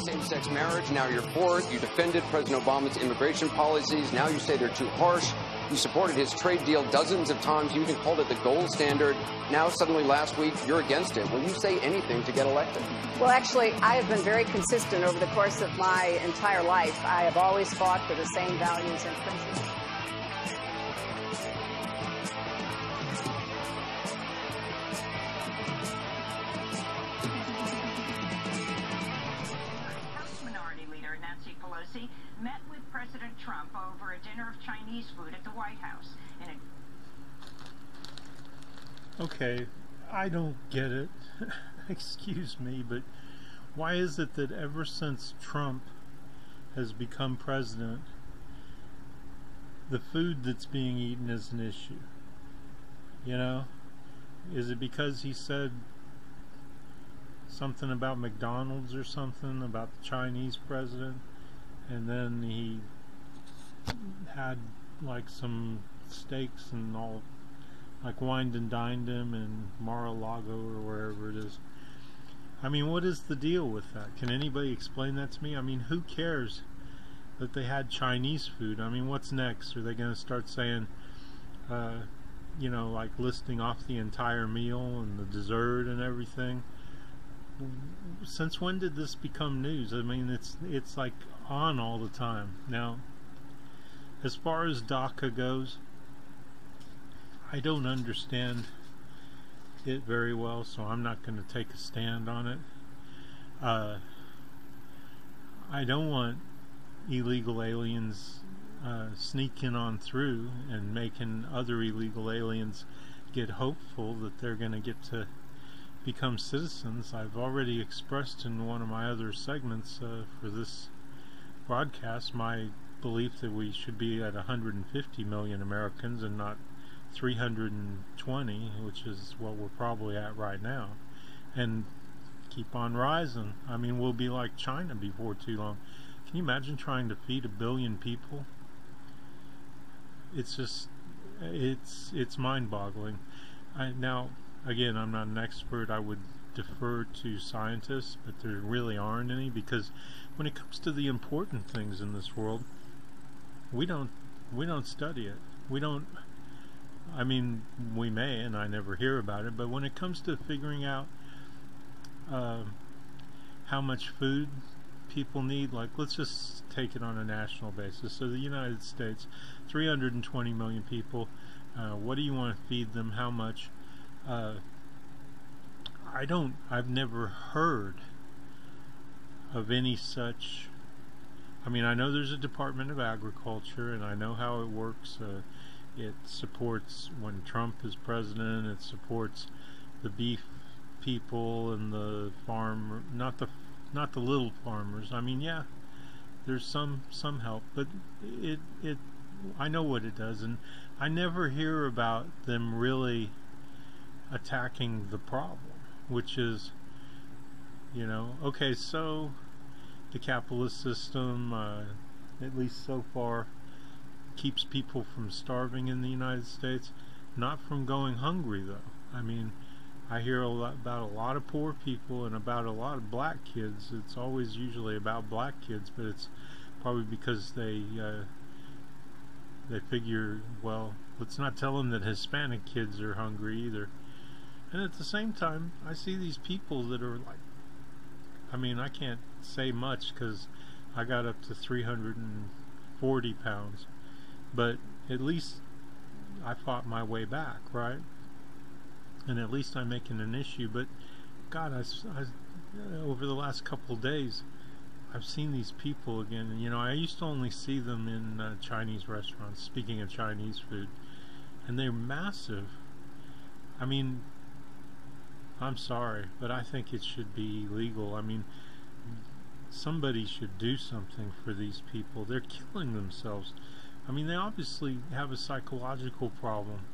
same-sex marriage. Now you're for it. You defended President Obama's immigration policies. Now you say they're too harsh. You supported his trade deal dozens of times. You even called it the gold standard. Now, suddenly last week, you're against it. Will you say anything to get elected? Well, actually, I have been very consistent over the course of my entire life. I have always fought for the same values and principles. Met with President Trump over a dinner of Chinese food at the White House. Okay, I don't get it. Excuse me, but why is it that ever since Trump has become president, the food that's being eaten is an issue? You know? Is it because he said something about McDonald's or something about the Chinese president? And then he had like some steaks and all, like wined and dined him in Mar-a-Lago or wherever it is. I mean, what is the deal with that? Can anybody explain that to me? I mean, who cares that they had Chinese food? I mean, what's next? Are they going to start saying, you know, like listing off the entire meal and the dessert and everything? Since when did this become news? I mean, it's like on all the time. Now, as far as DACA goes, I don't understand it very well, so I'm not going to take a stand on it. I don't want illegal aliens sneaking on through and making other illegal aliens get hopeful that they're going to get to become citizens. I've already expressed in one of my other segments for this broadcast my belief that we should be at 150 million Americans and not 320, which is what we're probably at right now, and keep on rising. I mean, we'll be like China before too long. Can you imagine trying to feed 1 billion people? It's just, it's mind-boggling. Now, again, I'm not an expert. I would defer to scientists, but there really aren't any, because when it comes to the important things in this world, we don't study it. We don't, I mean, we may, and I never hear about it, but when it comes to figuring out how much food people need, like, let's just take it on a national basis. So the United States, 320 million people, what do you want to feed them? How much? I've never heard of any such. I mean, I know there's a Department of Agriculture, and I know how it works. It supports, when Trump is president, it supports the beef people and the farm, not the little farmers. I mean, yeah, there's some help, but I know what it does, and I never hear about them really attacking the problem, which is, you know, okay, so the capitalist system, at least so far, keeps people from starving in the United States, not from going hungry, though. I mean, I hear about a lot of poor people and about a lot of black kids. It's always usually about black kids, but it's probably because they figure, well, let's not tell them that Hispanic kids are hungry either. And at the same time, I see these people that are like, I mean, I can't say much because I got up to 340 pounds, but at least I fought my way back, right? And at least I'm making an issue. But God, over the last couple of days, I've seen these people again. And, you know, I used to only see them in Chinese restaurants, speaking of Chinese food, and they're massive. I mean, I'm sorry, but I think it should be legal. I mean, somebody should do something for these people. They're killing themselves. I mean, they obviously have a psychological problem.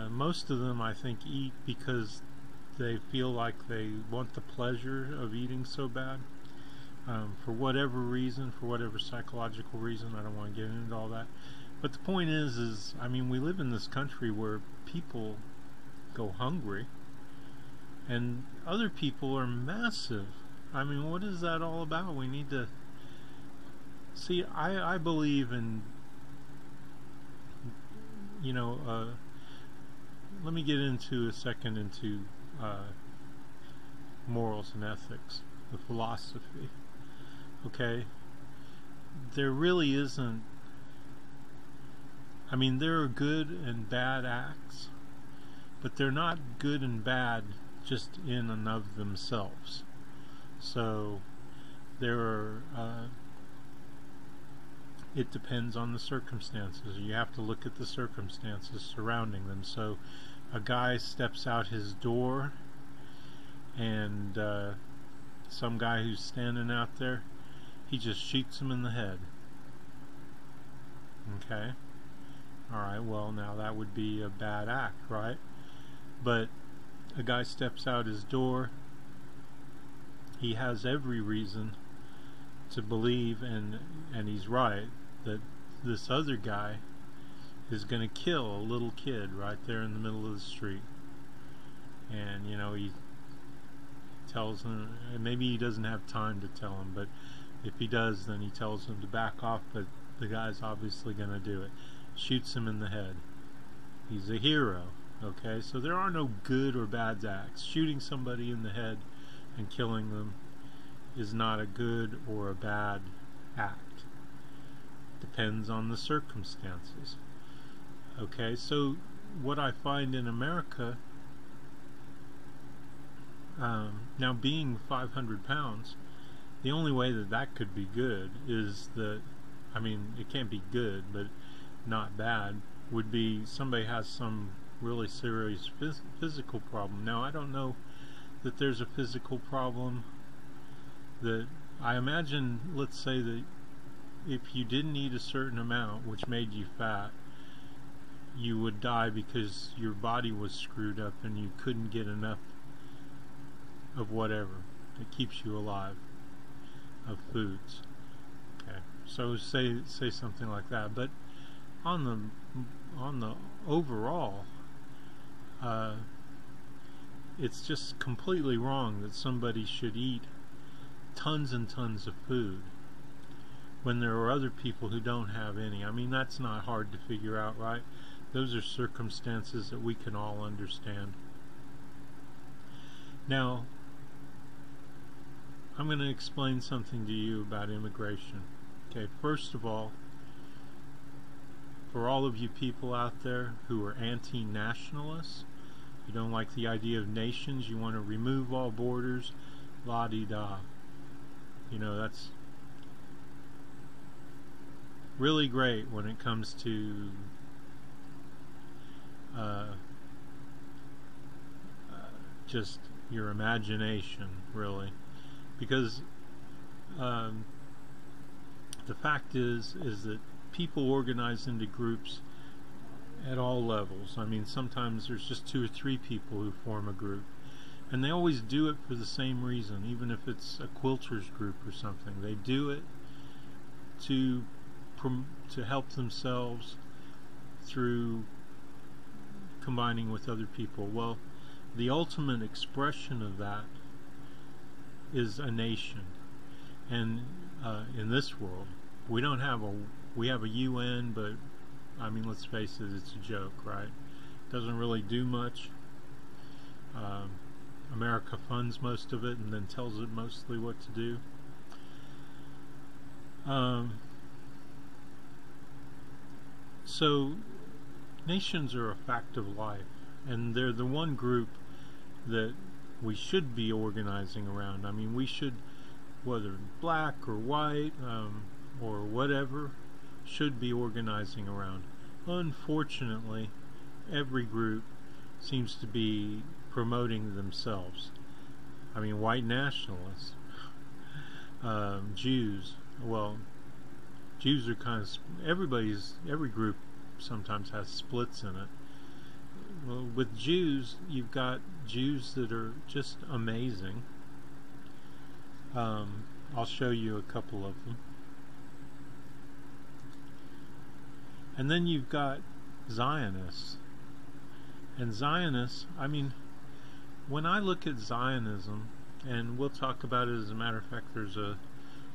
Most of them, I think, eat because they feel like they want the pleasure of eating so bad. For whatever reason, for whatever psychological reason, I don't want to get into all that. But the point is, I mean, we live in this country where people go hungry, and other people are massive. I mean, what is that all about? We need to see. I believe in, you know, let me get into a second into morals and ethics, the philosophy. Okay, there really isn't. I mean, there are good and bad acts, but they're not good and bad just in and of themselves. So there are, it depends on the circumstances. You have to look at the circumstances surrounding them. So a guy steps out his door, and some guy who's standing out there, he just shoots him in the head. Okay? Alright, well, now that would be a bad act, right? But a guy steps out his door, he has every reason to believe, and he's right, that this other guy is going to kill a little kid right there in the middle of the street. And, you know, he tells him, and maybe he doesn't have time to tell him, but if he does, then he tells him to back off, but the guy's obviously going to do it. Shoots him in the head. He's a hero. Okay, so there are no good or bad acts. Shooting somebody in the head and killing them is not a good or a bad act. Depends on the circumstances. Okay, so what I find in America, now being 500 pounds, the only way that that could be good is that, I mean, it can't be good, but not bad, would be somebody has some really serious physical problem. Now, I don't know that there's a physical problem that, I imagine, let's say that if you didn't eat a certain amount, which made you fat, you would die because your body was screwed up and you couldn't get enough of whatever that keeps you alive, of foods. Okay, so say something like that. But on the overall, it's just completely wrong that somebody should eat tons and tons of food when there are other people who don't have any. I mean, that's not hard to figure out, right? Those are circumstances that we can all understand. Now, I'm going to explain something to you about immigration. Okay, first of all, for all of you people out there who are anti-nationalists, you don't like the idea of nations, you want to remove all borders, la-di-da. You know, that's really great when it comes to just your imagination, really. Because the fact is that people organize into groups at all levels. I mean, sometimes there's just 2 or 3 people who form a group, and they always do it for the same reason. Even if it's a quilters group or something, they do it to help themselves through combining with other people. Well, the ultimate expression of that is a nation. And in this world, we don't have we have a UN, but I mean, let's face it, it's a joke, right? Doesn't really do much. America funds most of it and then tells it mostly what to do. So nations are a fact of life, and they're the one group that we should be organizing around. I mean, we should, whether black or white or whatever, should be organizing around. Unfortunately, every group seems to be promoting themselves. I mean, white nationalists, Jews. Well, Jews are kind of, every group sometimes has splits in it. Well, with Jews, you've got Jews that are just amazing. I'll show you a couple of them. And then you've got Zionists. And Zionists, I mean, when I look at Zionism, and we'll talk about it. As a matter of fact, there's a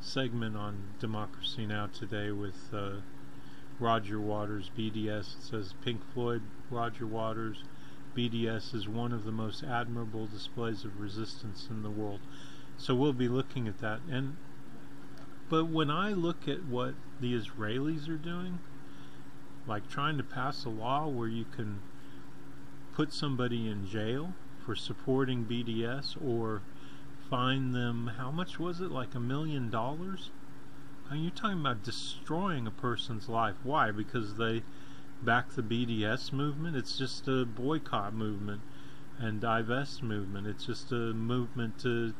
segment on Democracy Now! Today with Roger Waters, BDS. It says, Pink Floyd, Roger Waters, BDS is one of the most admirable displays of resistance in the world. So we'll be looking at that. But when I look at what the Israelis are doing, like trying to pass a law where you can put somebody in jail for supporting BDS, or fine them, how much was it, like $1 million? I mean, you're talking about destroying a person's life. Why? Because they back the BDS movement? It's just a boycott movement and divest movement. It's just a movement to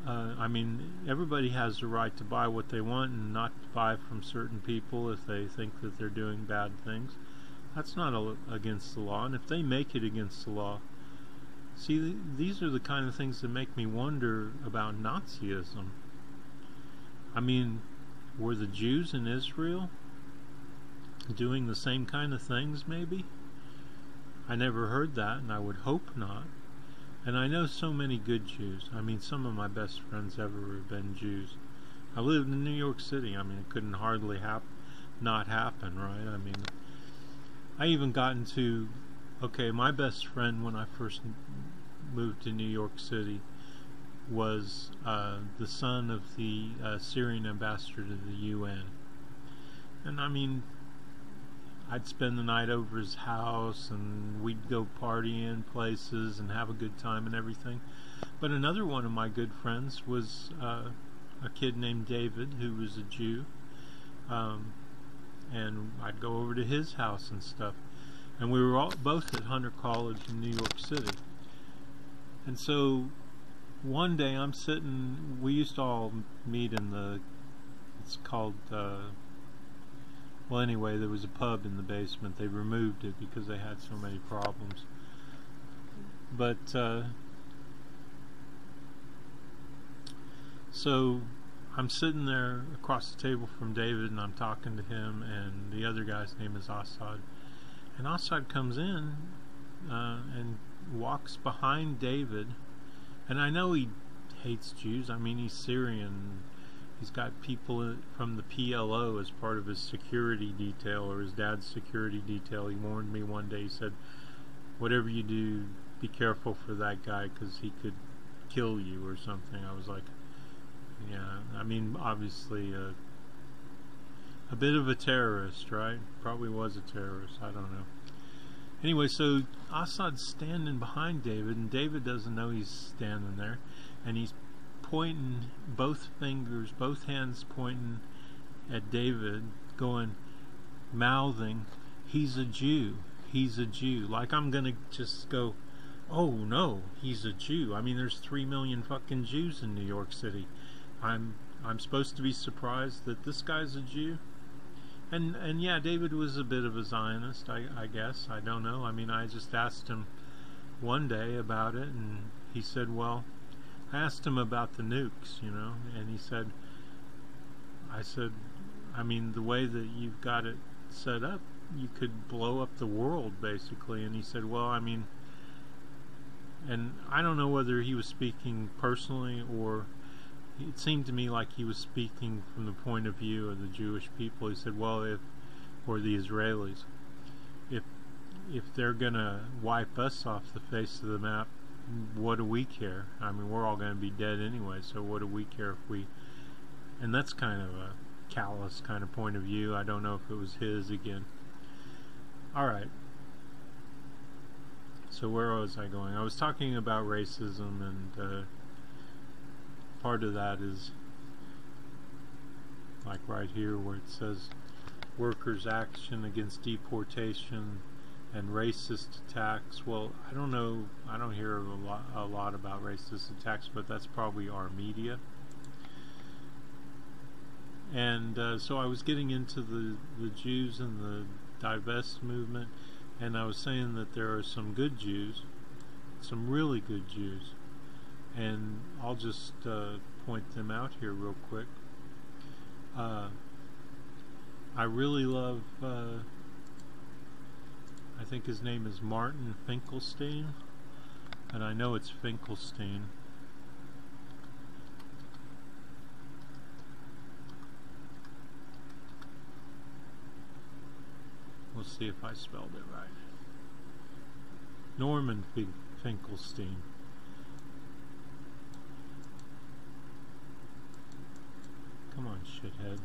I mean, everybody has the right to buy what they want and not buy from certain people if they think that they're doing bad things. That's not against the law, and if they make it against the law, see, these are the kind of things that make me wonder about Nazism. I mean, were the Jews in Israel doing the same kind of things, maybe? I never heard that, and I would hope not. And I know so many good Jews. I mean, some of my best friends ever have been Jews. I lived in New York City. I mean, it couldn't hardly not happen, right? I mean, I even got into, okay, my best friend when I first moved to New York City was the son of the Syrian ambassador to the UN. And I mean, I'd spend the night over his house, and we'd go party in places and have a good time and everything. But another one of my good friends was a kid named David, who was a Jew, and I'd go over to his house and stuff. And we were both at Hunter College in New York City. And so one day I'm sitting, we used to all meet in the, it's called, well, anyway, there was a pub in the basement. They removed it because they had so many problems. But, so I'm sitting there across the table from David, and I'm talking to him, and the other guy's name is Assad. And Assad comes in and walks behind David, and I know he hates Jews. I mean, he's Syrian. He's got people from the PLO as part of his security detail, or his dad's security detail. He warned me one day, he said, whatever you do, be careful for that guy because he could kill you or something. I was like, yeah, I mean, obviously a bit of a terrorist, right? Probably was a terrorist, I don't know. Anyway, so Assad's standing behind David, and David doesn't know he's standing there, and he's pointing both fingers, both hands pointing at David, going, mouthing, he's a Jew, he's a Jew. Like I'm gonna just go, oh no, he's a Jew. I mean, there's 3 million fucking Jews in New York City. I'm supposed to be surprised that this guy's a Jew? And yeah, David was a bit of a Zionist, I guess. I don't know. I mean, I just asked him one day about it, and he said, well, I asked him about the nukes, you know, and he said, I said, I mean, the way that you've got it set up, you could blow up the world, basically. And he said, well, I mean, and I don't know whether he was speaking personally, or it seemed to me like he was speaking from the point of view of the Jewish people. He said, well, or the Israelis, if they're gonna wipe us off the face of the map, what do we care? I mean, we're all going to be dead anyway, so what do we care if we... And that's kind of a callous kind of point of view. I don't know if it was his again. Alright. So where was I going? I was talking about racism, and part of that is like right here where it says workers' action against deportation and racist attacks. Well, I don't know, I don't hear a lot about racist attacks, but that's probably our media. And so I was getting into the Jews and the divest movement, and I was saying that there are some good Jews, some really good Jews, and I'll just point them out here real quick. I really love I think his name is Martin Finkelstein, and I know it's Finkelstein. Let's see if I spelled it right. Norman Finkelstein. Come on, shithead.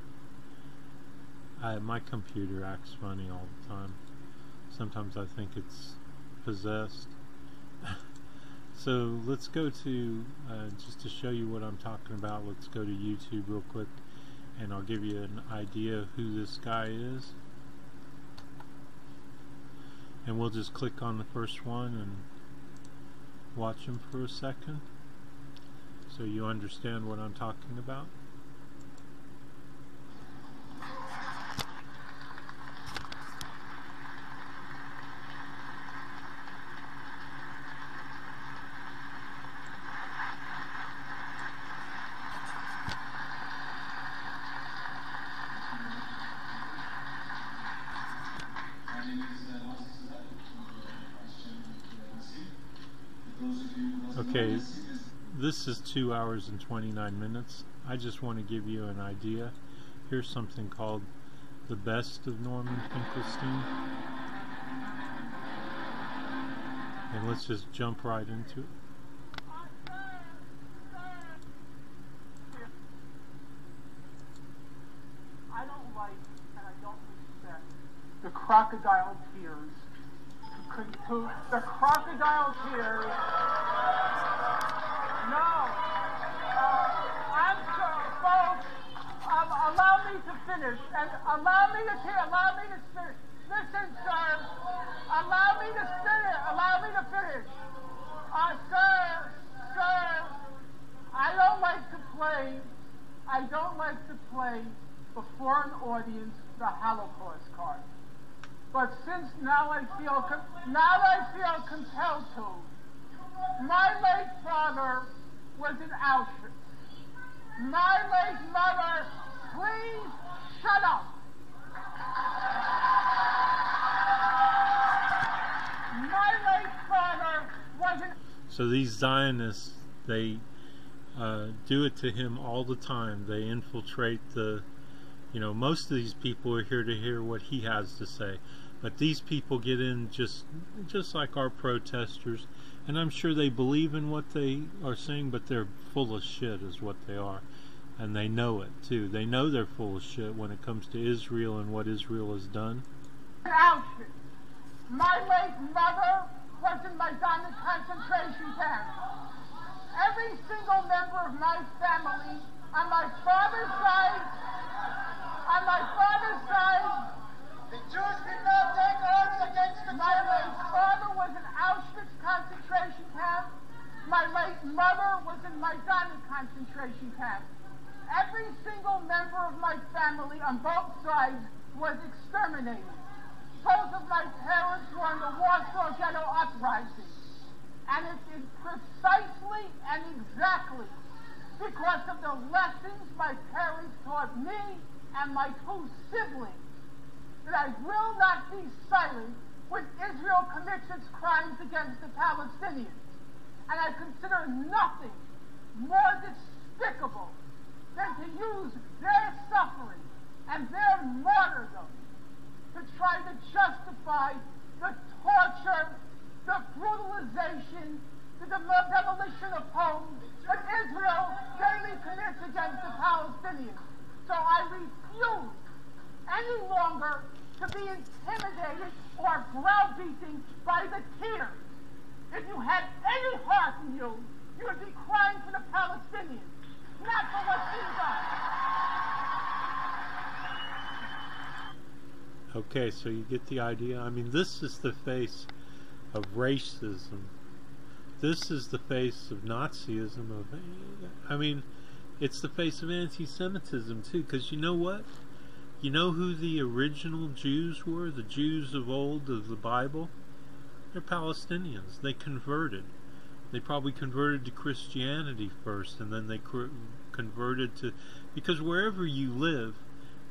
My computer acts funny all the time. Sometimes I think it's possessed. So let's go to, just to show you what I'm talking about, let's go to YouTube real quick and I'll give you an idea of who this guy is. And we'll just click on the first one and watch him for a second so you understand what I'm talking about. Okay, this is 2 hours and 29 minutes. I just want to give you an idea. Here's something called The Best of Norman Finkelstein. And let's just jump right into it. I don't like and I don't respect the crocodile tears. The crocodile tears. No. I'm sorry, folks. Allow me to finish. And allow me to finish. Listen, sir. Allow me to finish. Sir. I don't like to play before an audience the Holocaust card. But since now I feel compelled to. My late father was in Auschwitz. My late mother, please shut up. My late father was in... So these Zionists, they do it to him all the time. They infiltrate the, most of these people are here to hear what he has to say. But these people get in just like our protesters, and I'm sure they believe in what they are saying, but they're full of shit is what they are. And they know it too. They know they're full of shit when it comes to Israel and what Israel has done. Auschwitz. My late mother was in my concentration camp. Every single member of my family on my father's side, the Jews did not take arms against the Germans. My late father was in Auschwitz concentration camp. My late mother was in Majdanek concentration camp. Every single member of my family on both sides was exterminated. Both of my parents were in the Warsaw Ghetto Uprising. And it is precisely and exactly because of the lessons my parents taught me and my two siblings that I will not be silent when Israel commits its crimes against the Palestinians. And I consider nothing more despicable than to use their suffering and their martyrdom to try to justify the torture, the brutalization, the demolition of homes that Israel daily commits against the Palestinians. So I refuse any longer to be intimidated or browbeaten by the tears. If you had any heart in you, you would be crying for the Palestinians, not for what's being done. Okay, so you get the idea. I mean, this is the face of racism. This is the face of Nazism. It's the face of anti-Semitism too, because you know what? You know who the original Jews were? The Jews of old of the Bible? They're Palestinians. They converted. They probably converted to Christianity first, and then they converted to... Because wherever you live,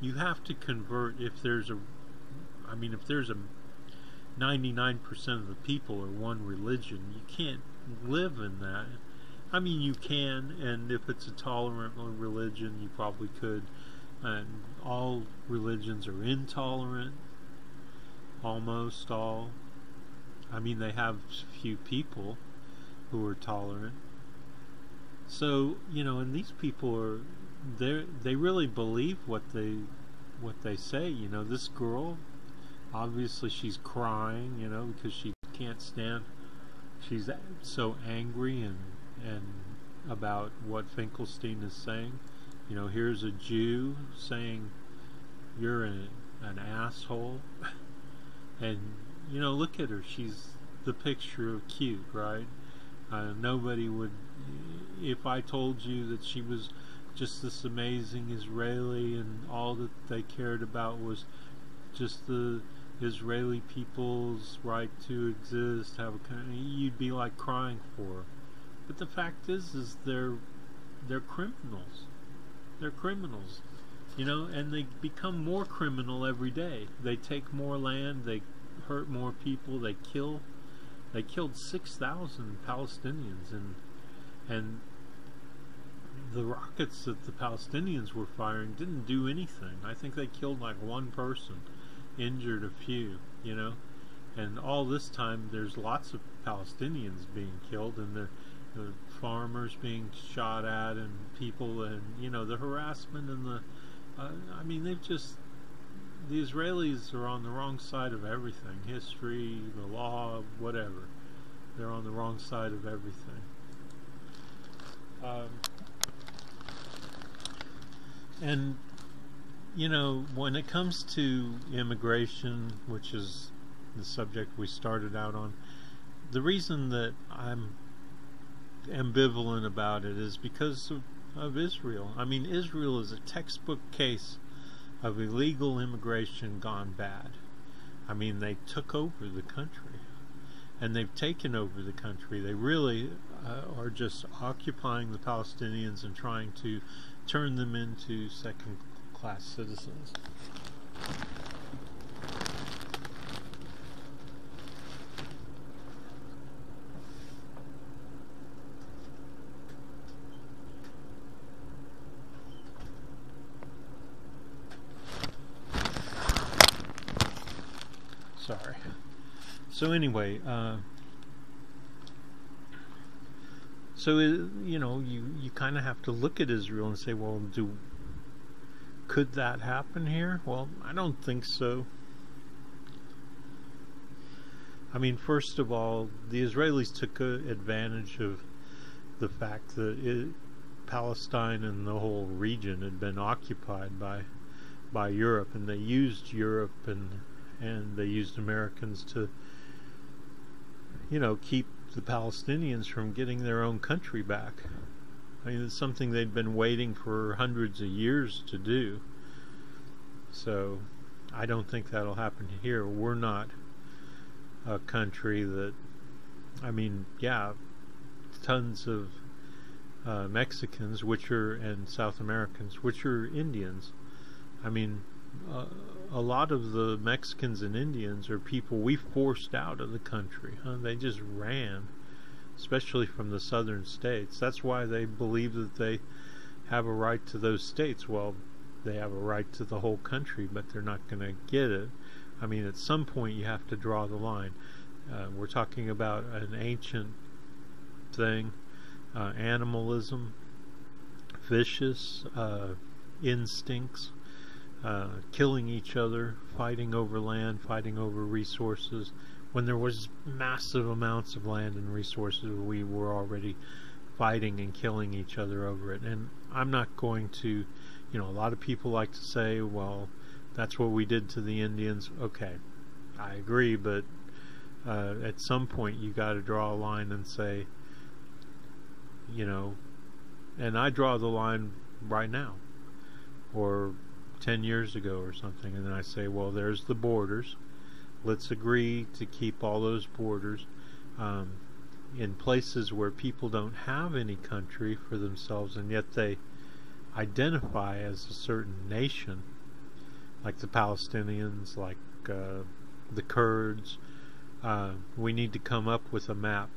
you have to convert if there's a 99% of the people are one religion. You can't live in that. I mean, you can, and if it's a tolerant religion, you probably could. And all religions are intolerant. almost all. I mean, they have few people who are tolerant. So, you know, and these people are, they really believe what they say. You know, this girl, obviously she's crying, you know, because she can't stand, she's so angry and about what Finkelstein is saying. You know, here's a Jew saying you're an asshole. And, you know, look at her. She's the picture of cute, right? Nobody would, if I told you that she was just this amazing Israeli and all that they cared about was just the Israeli people's right to exist, have a country, you'd be like crying for her. But the fact is they're criminals. They're criminals, you know, and they become more criminal every day. They take more land, they hurt more people, they kill. They killed 6,000 Palestinians, and the rockets that the Palestinians were firing didn't do anything. I think they killed like one person, injured a few, you know. And all this time there's lots of Palestinians being killed, and the farmers being shot at, and people, and you know, the harassment and the I mean, they've just, the Israelis are on the wrong side of everything. History, the law, whatever. They're on the wrong side of everything. And, you know, when it comes to immigration, which is the subject we started out on, the reason that I'm ambivalent about it is because of Israel. I mean, Israel is a textbook case of illegal immigration gone bad. I mean, they took over the country, and they've taken over the country. They really are just occupying the Palestinians and trying to turn them into second-class citizens. Sorry. So anyway, you know, you kind of have to look at Israel and say, well, could that happen here? Well, I don't think so. I mean, first of all, the Israelis took advantage of the fact that Palestine and the whole region had been occupied by Europe, and they used Europe and they used Americans to, you know, keep the Palestinians from getting their own country back. I mean, it's something they'd been waiting for hundreds of years to do. So I don't think that'll happen here. We're not a country that, I mean, yeah, tons of Mexicans, and South Americans, which are Indians. I mean, a lot of the Mexicans and Indians are people we forced out of the country. They just ran, especially from the southern states. That's why they believe that they have a right to those states. Well, they have a right to the whole country, but they're not going to get it. I mean, at some point you have to draw the line. We're talking about an ancient thing, animalism, vicious instincts, killing each other, fighting over land, fighting over resources. When there was massive amounts of land and resources, we were already fighting and killing each other over it. And I'm not going to, you know, a lot of people like to say, well, that's what we did to the Indians. Okay, I agree, but at some point you got to draw a line and say, you know, and I draw the line right now, or 10 years ago or something, and then I say, well, there's the borders. Let's agree to keep all those borders in places where people don't have any country for themselves, and yet they identify as a certain nation, like the Palestinians, like the Kurds. We need to come up with a map,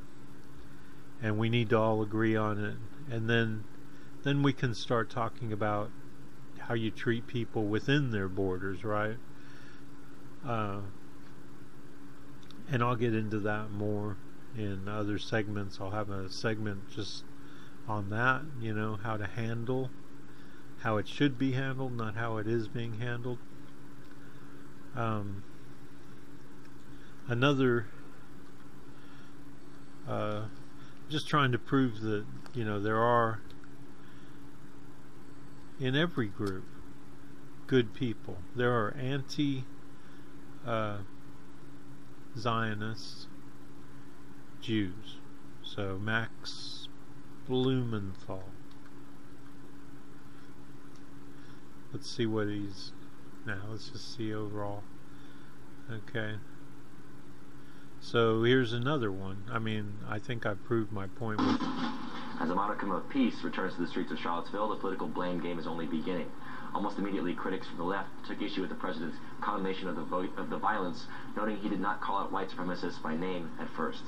and we need to all agree on it, and then we can start talking about how you treat people within their borders, right? And I'll get into that more in other segments. I'll have a segment just on that, you know, how to handle, how it should be handled, not how it is being handled. Another, just trying to prove that, you know, there are, in every group, good people. There are anti-Zionist Jews. So Max Blumenthal. Let's see what he's... Now, let's just see overall. Okay. So here's another one. I mean, I think I proved my point with... As a modicum of peace returns to the streets of Charlottesville, the political blame game is only beginning. Almost immediately, critics from the left took issue with the president's condemnation of the violence, noting he did not call out white supremacists by name at first.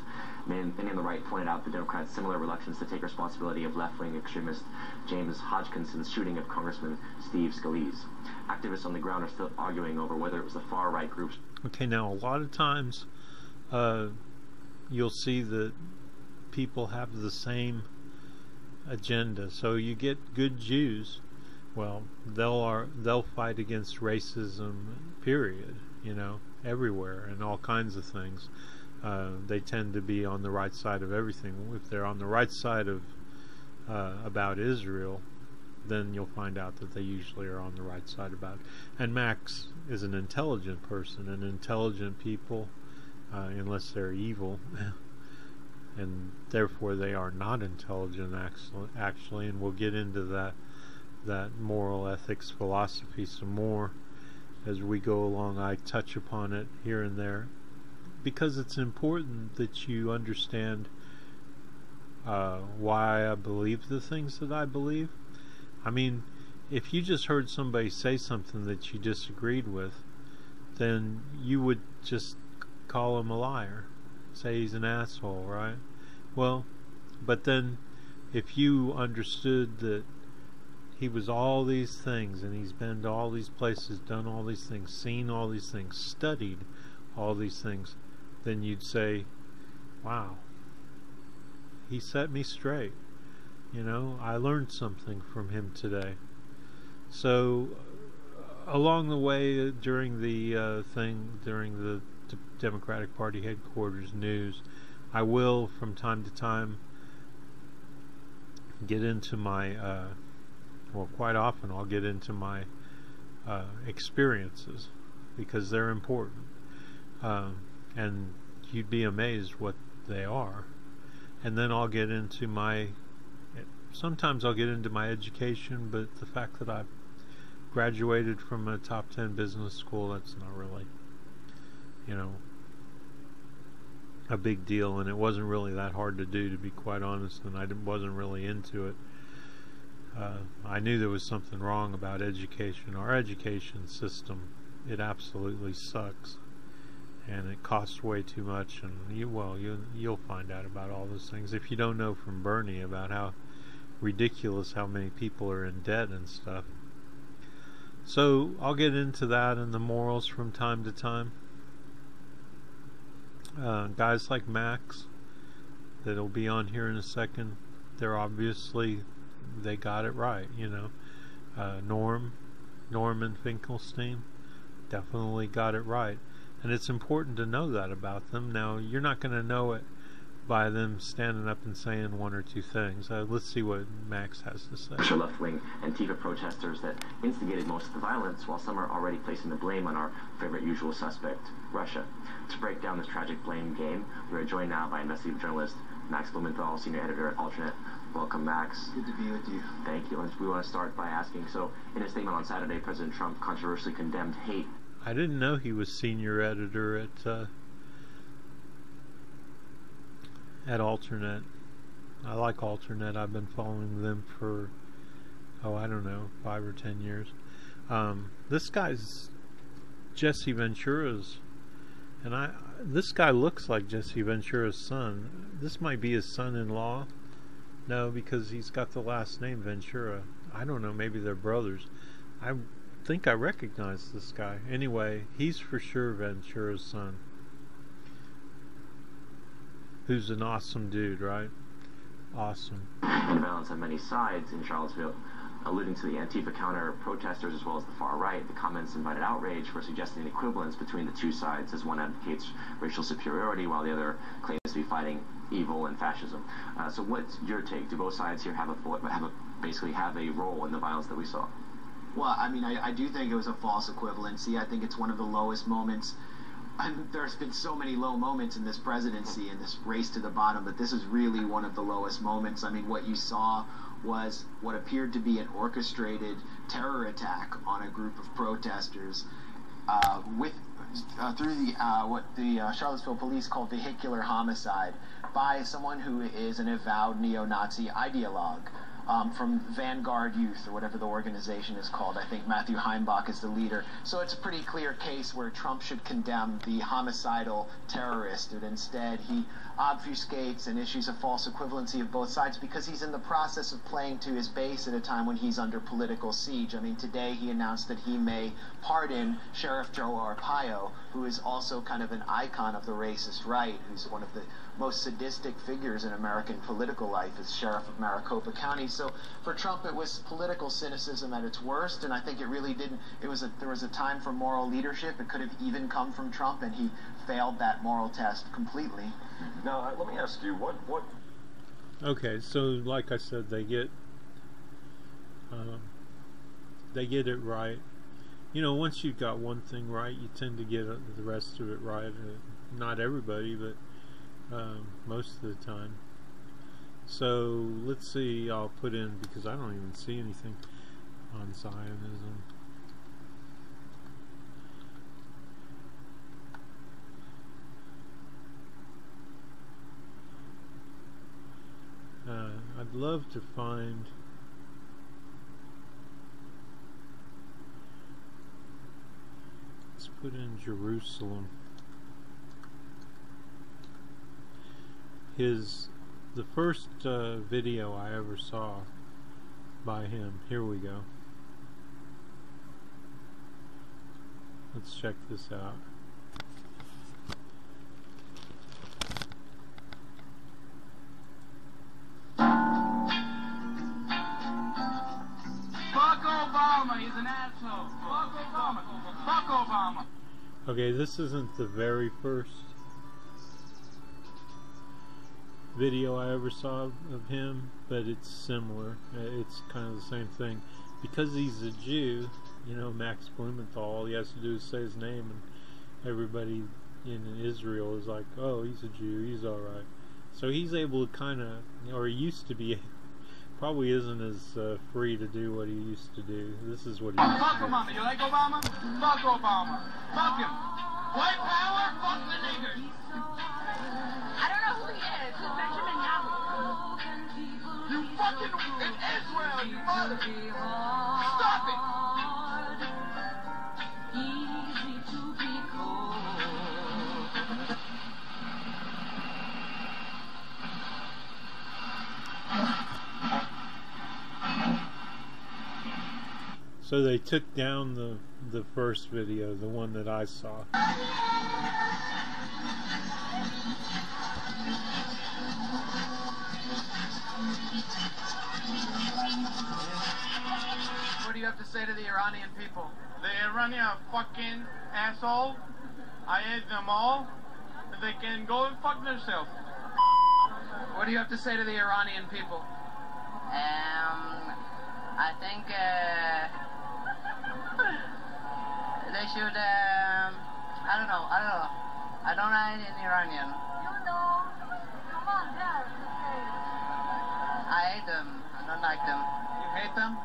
Many on the right pointed out the Democrats' similar reluctance to take responsibility of left-wing extremist James Hodgkinson's shooting of Congressman Steve Scalise. Activists on the ground are still arguing over whether it was the far-right groups. Okay, now a lot of times you'll see that people have the same agenda. So you get good Jews, well, they'll fight against racism, period, you know, everywhere, and all kinds of things. They tend to be on the right side of everything. If they're on the right side of about Israel, then you'll find out that they usually are on the right side about it. And Max is an intelligent person, and intelligent people, unless they're evil, and therefore they are not intelligent actually, and we'll get into that moral ethics philosophy some more as we go along. I touch upon it here and there because it's important that you understand why I believe the things that I believe. I mean, if you just heard somebody say something that you disagreed with, then you would just call him a liar, say he's an asshole, right? Well, but then if you understood that he was all these things, and he's been to all these places, done all these things, seen all these things, studied all these things, then you'd say, wow, he set me straight. You know, I learned something from him today. So along the way, during the during the Democratic Party headquarters news, I will from time to time get into my well, quite often I'll get into my experiences, because they're important, and you'd be amazed what they are. And then I'll get into sometimes I'll get into my education, but the fact that I've graduated from a top 10 business school, that's not really, you know, a big deal, and it wasn't really that hard to do, to be quite honest, and I wasn't really into it. I knew there was something wrong about education. Our education system, it absolutely sucks, and it costs way too much, and you'll find out about all those things if you don't know from Bernie about how ridiculous how many people are in debt and stuff. So I'll get into that and the morals from time to time. Guys like Max, that'll be on here in a second, they got it right, you know. Norman Finkelstein definitely got it right, and it's important to know that about them. Now, you're not going to know it by them standing up and saying one or two things. Let's see what Max has to say. Left-wing Antifa protesters that instigated most of the violence, while some are already placing the blame on our favorite usual suspect, Russia. To break down this tragic blame game, we are joined now by investigative journalist Max Blumenthal, senior editor at Alternate. Welcome, Max. Good to be with you. Thank you. And we want to start by asking, so in a statement on Saturday, President Trump controversially condemned hate. I didn't know he was senior editor at Alternate. I like Alternate. I've been following them for, I don't know, 5 or 10 years. This guy's Jesse Ventura's, and this guy looks like Jesse Ventura's son. This might be his son-in-law. No, because he's got the last name Ventura. I don't know, maybe they're brothers. I think I recognize this guy. Anyway, he's for sure Ventura's son. who's an awesome dude, right? Awesome. And violence on many sides in Charlottesville, alluding to the Antifa counter-protesters as well as the far right. The comments invited outrage for suggesting an equivalence between the two sides, as one advocates racial superiority while the other claims to be fighting evil and fascism. So what's your take? Do both sides here basically have a role in the violence that we saw? Well, I mean, I do think it was a false equivalency. I think it's one of the lowest moments. There's been so many low moments in this presidency and this race to the bottom, but this is really one of the lowest moments. I mean, what you saw was what appeared to be an orchestrated terror attack on a group of protesters through what the Charlottesville police call vehicular homicide by someone who is an avowed neo-Nazi ideologue. From Vanguard Youth, or whatever the organization is called. I think Matthew Heimbach is the leader. So it's a pretty clear case where Trump should condemn the homicidal terrorist, and instead he obfuscates and issues a false equivalency of both sides because he's in the process of playing to his base at a time when he's under political siege. I mean, today he announced that he may pardon Sheriff Joe Arpaio, who is also kind of an icon of the racist right, who's one of the most sadistic figures in American political life as Sheriff of Maricopa County. So for Trump, it was political cynicism at its worst, and I think it really didn't. There was a time for moral leadership. It could have even come from Trump, and he failed that moral test completely. Now, let me ask you, what? Okay, so like I said, they get it right. You know, once you've got one thing right, you tend to get the rest of it right. Not everybody, but most of the time. So let's see, I'll put in, because I don't even see anything on Zionism. I'd love to find let's put in Jerusalem. The first video I ever saw by him. Here we go. Let's check this out. Fuck Obama, he's an asshole. Fuck Obama. Fuck Obama. Okay, this isn't the very first video I ever saw of him, but it's similar. It's kind of the same thing. Because he's a Jew, you know, Max Blumenthal, all he has to do is say his name and everybody in Israel is like, oh, he's a Jew, he's alright. So he's able to kind of, or he used to be, probably isn't as free to do what he used to do. This is what he used Fuck to do. Obama. You like Obama? Fuck Obama. Fuck him. White power, fuck the niggers. I don't know who he is. Who's Benjamin Netanyahu? You fucking in Israel, you mother. Stop it. Easy to be cold. So they took down the first video, the one that I saw. What do you have to say to the Iranian people? The Iranian are fucking asshole. I hate them all. They can go and fuck themselves. What do you have to say to the Iranian people? I think they should, I don't know. I don't know any Iranian. You know. Come on, Dad. I hate them. I don't like them. You hate them?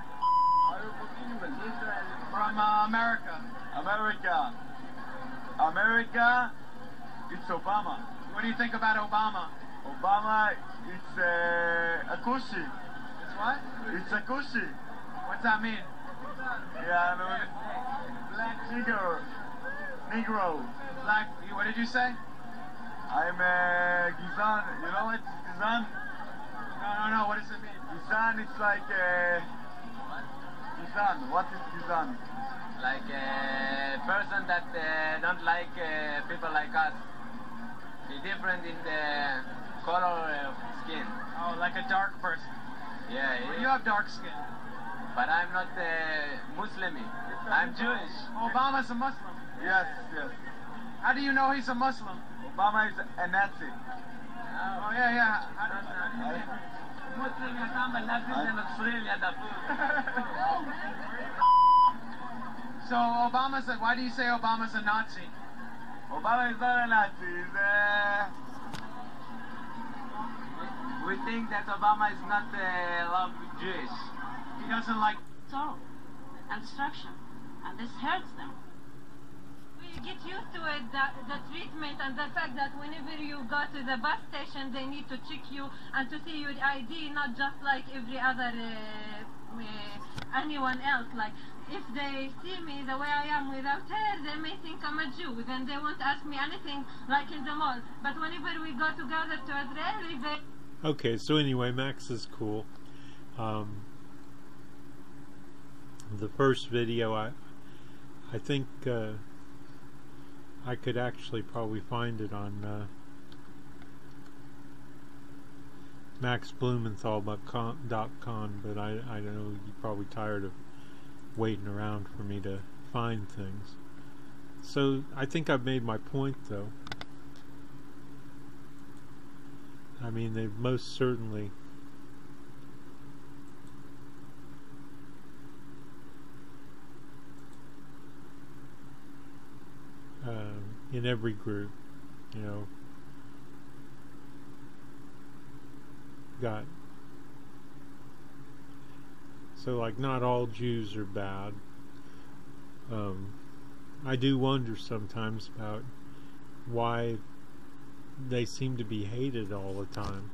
From America. America, it's Obama. What do you think about Obama? Obama, it's a cushy. It's what? It's a cushy. What's that mean? Yeah, no, black Negro. Black, what did you say? I'm a Gizan. You know what Gizan? No, what does it mean? Gizan, it's like Gizan. What is Gizan? Like a person that don't like people like us. Be different in the color of skin. Oh, like a dark person. Yeah, You have dark skin. but I'm not Muslimi. I'm Jewish. Obama's a Muslim. Yes, yes. How do you know he's a Muslim? Obama is a Nazi. Oh, yeah. So Obama's a, why do you say Obama's a Nazi? Obama is not a Nazi. We think that Obama is not love Jewish. He doesn't like sorrow and destruction, and this hurts them. We get used to it, the treatment and the fact that whenever you go to the bus station, they need to check you and to see your ID, not just like every other anyone else. Like if they see me the way I am without hair, they may think I'm a Jew. Then they won't ask me anything like in the mall. But whenever we go together to Israel, they... Okay, so anyway, Max is cool. The first video, I think I could actually probably find it on maxblumenthal.com, but I know you're probably tired of waiting around for me to find things. So I think I've made my point, though. I mean, they've most certainly in every group, you know, got, so like not all Jews are bad. I do wonder sometimes about why they seem to be hated all the time.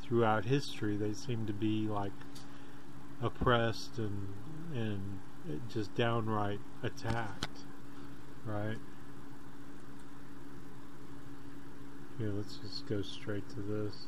Throughout history, they seem to be like oppressed and just downright attacked, right? Here, let's just go straight to this.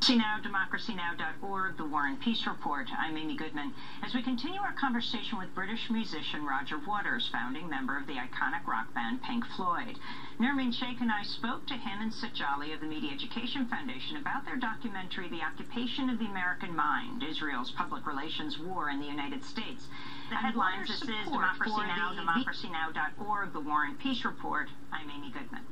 Now, democracynow.org, The War and Peace Report. I'm Amy Goodman. As we continue our conversation with British musician Roger Waters, founding member of the iconic rock band Pink Floyd. Nermeen Sheikh and I spoke to him and Sajali of the Media Education Foundation about their documentary, The Occupation of the American Mind, Israel's Public Relations War in the United States. The headlines, this is Democracy Now!, democracynow.org, The War and Peace Report. I'm Amy Goodman.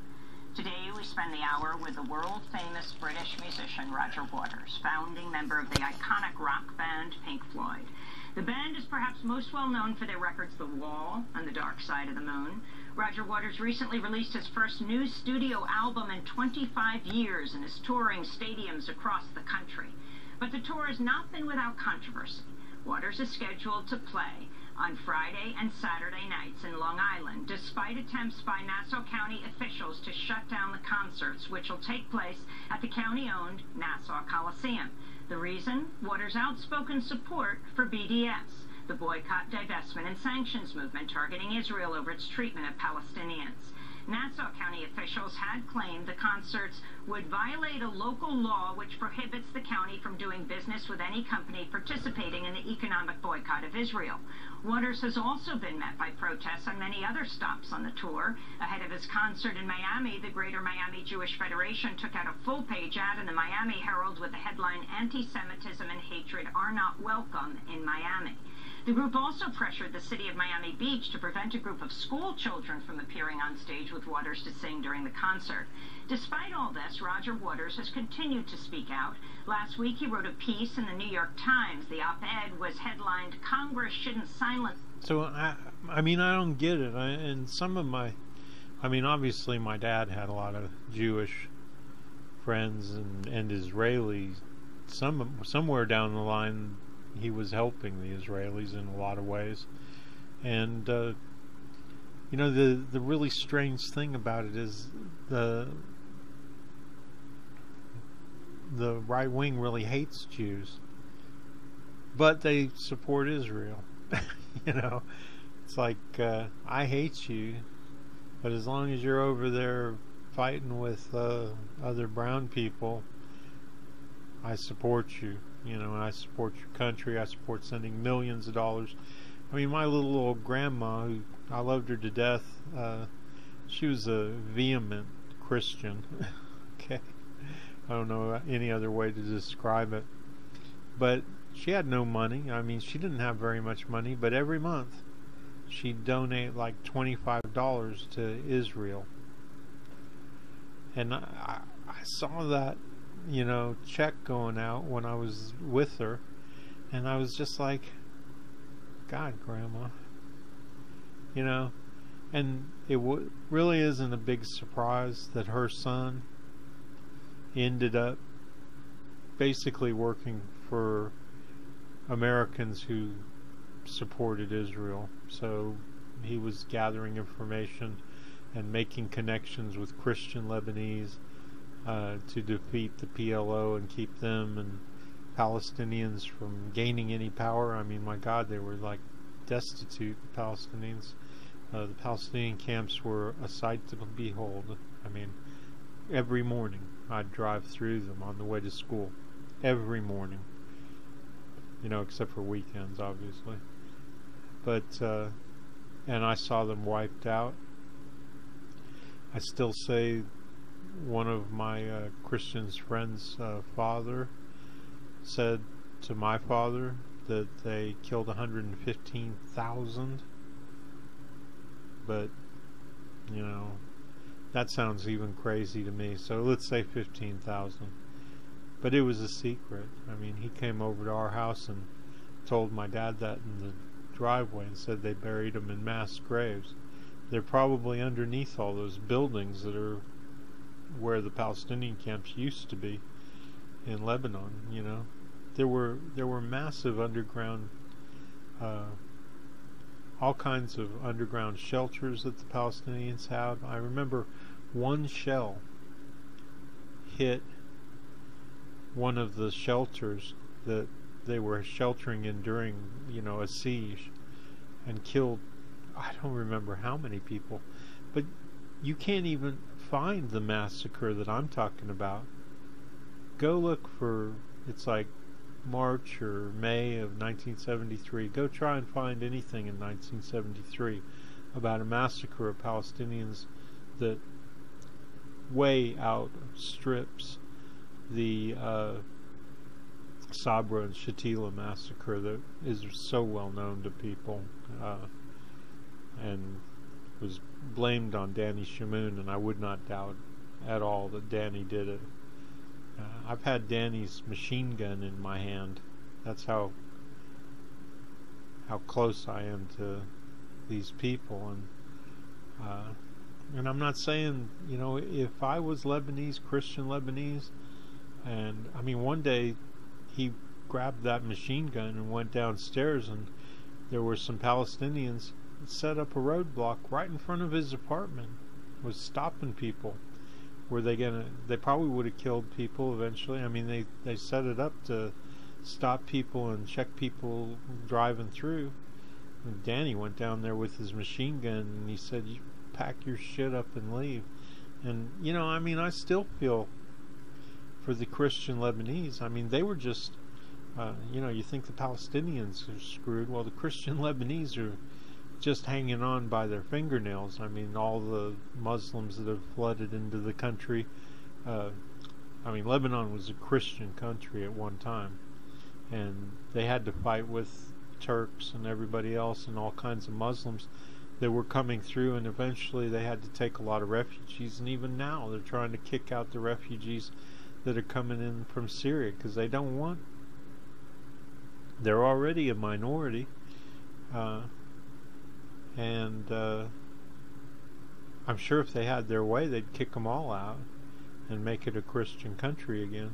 Today we spend the hour with the world-famous British musician Roger Waters, founding member of the iconic rock band Pink Floyd. The band is perhaps most well known for their records The Wall and The Dark Side of the Moon. Roger Waters recently released his first new studio album in 25 years and is touring stadiums across the country. But the tour has not been without controversy. Waters is scheduled to play on Friday and Saturday nights in Long Island, despite attempts by Nassau County officials to shut down the concerts, which will take place at the county-owned Nassau Coliseum. The reason? Waters' outspoken support for BDS, the boycott, divestment, and sanctions movement targeting Israel over its treatment of Palestinians. Nassau County officials had claimed the concerts would violate a local law which prohibits the county from doing business with any company participating in the economic boycott of Israel. Waters has also been met by protests on many other stops on the tour. Ahead of his concert in Miami, the Greater Miami Jewish Federation took out a full-page ad in the Miami Herald with the headline, "Anti-Semitism and hatred are not welcome in Miami." The group also pressured the city of Miami Beach to prevent a group of school children from appearing on stage with Waters to sing during the concert. Despite all this, Roger Waters has continued to speak out. Last week, he wrote a piece in the New York Times. The op-ed was headlined, "Congress Shouldn't Silence." So, I mean, I don't get it. And some of my, I mean, obviously my dad had a lot of Jewish friends and Israelis. Somewhere down the line, he was helping the Israelis in a lot of ways. And, you know, the really strange thing about it is the right wing really hates Jews, but they support Israel. You know, it's like, I hate you, but as long as you're over there fighting with other brown people, I support you. You know, and I support your country. I support sending millions of dollars I mean, my little old grandma, who I loved her to death, she was a vehement Christian. Okay, I don't know any other way to describe it. But she had no money. I mean, she didn't have very much money, but every month she'd donate like $25 to Israel. And I saw that, you know, check going out when I was with her, and I was just like, God, Grandma, you know. And it really isn't a big surprise that her son ended up basically working for Americans who supported Israel. So he was gathering information and making connections with Christian Lebanese to defeat the PLO and keep them and Palestinians from gaining any power. I mean, my God, they were like destitute, the Palestinians. The Palestinian camps were a sight to behold. I mean, every morning I'd drive through them on the way to school. Every morning. You know, except for weekends, obviously. But, and I saw them wiped out. I still say one of my Christian's friends' father said to my father that they killed 115,000. But, you know, that sounds even crazy to me. So let's say 15,000. But it was a secret. I mean, he came over to our house and told my dad that in the driveway and said they buried them in mass graves. They're probably underneath all those buildings that are where the Palestinian camps used to be in Lebanon, you know. There were massive underground, all kinds of underground shelters that the Palestinians have. I remember one shell hit one of the shelters that they were sheltering in during, you know, a siege, and killed, I don't remember how many people, but you can't even find the massacre that I'm talking about. Go look for, it's like March or May of 1973. Go try and find anything in 1973 about a massacre of Palestinians that way outstrips the Sabra and Shatila massacre that is so well known to people, and was blamed on Danny Shamoon, and I would not doubt at all that Danny did it. I've had Danny's machine gun in my hand. That's how close I am to these people, and I'm not saying, you know, if I was Lebanese, Christian Lebanese, and I mean, one day he grabbed that machine gun and went downstairs, and there were some Palestinians that set up a roadblock right in front of his apartment, was stopping people. Were they gonna? They probably would have killed people eventually. I mean, they set it up to stop people and check people driving through. And Danny went down there with his machine gun, and he said, "You pack your shit up and leave." And, you know, I mean, I still feel for the Christian Lebanese. I mean, they were just, you know, you think the Palestinians are screwed. Well, the Christian Lebanese are just hanging on by their fingernails. I mean, all the Muslims that have flooded into the country. I mean, Lebanon was a Christian country at one time, and they had to fight with Turks and everybody else and all kinds of Muslims that were coming through, and eventually they had to take a lot of refugees, and even now they're trying to kick out the refugees that are coming in from Syria because they don't want, they're already a minority, and I'm sure if they had their way they'd kick them all out and make it a Christian country again.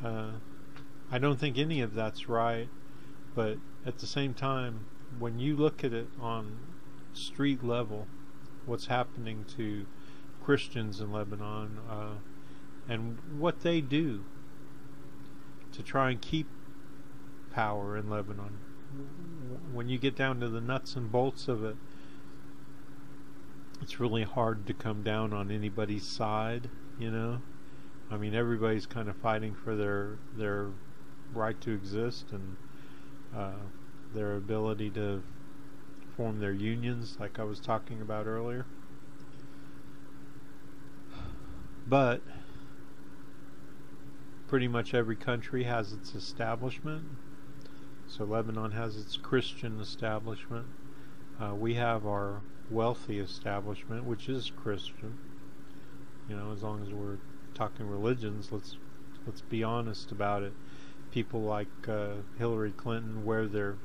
I don't think any of that's right, but at the same time, when you look at it on street level, what's happening to Christians in Lebanon, and what they do to try and keep power in Lebanon, when you get down to the nuts and bolts of it, it's really hard to come down on anybody's side, you know. I mean, everybody's kind of fighting for their right to exist, and their ability to form their unions, like I was talking about earlier. But pretty much every country has its establishment. So Lebanon has its Christian establishment. We have our wealthy establishment, which is Christian. You know, as long as we're talking religions, let's be honest about it. People like Hillary Clinton wear their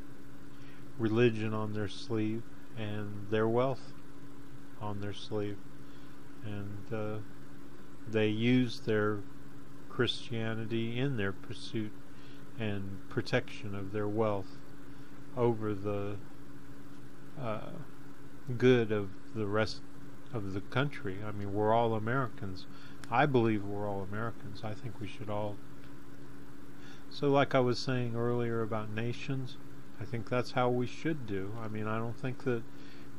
religion on their sleeve and their wealth on their sleeve, and they use their Christianity in their pursuit and protection of their wealth over the good of the rest of the country. I mean, we're all Americans. I believe we're all Americans. I think we should all. So like I was saying earlier about nations, I think that's how we should do. I mean, I don't think that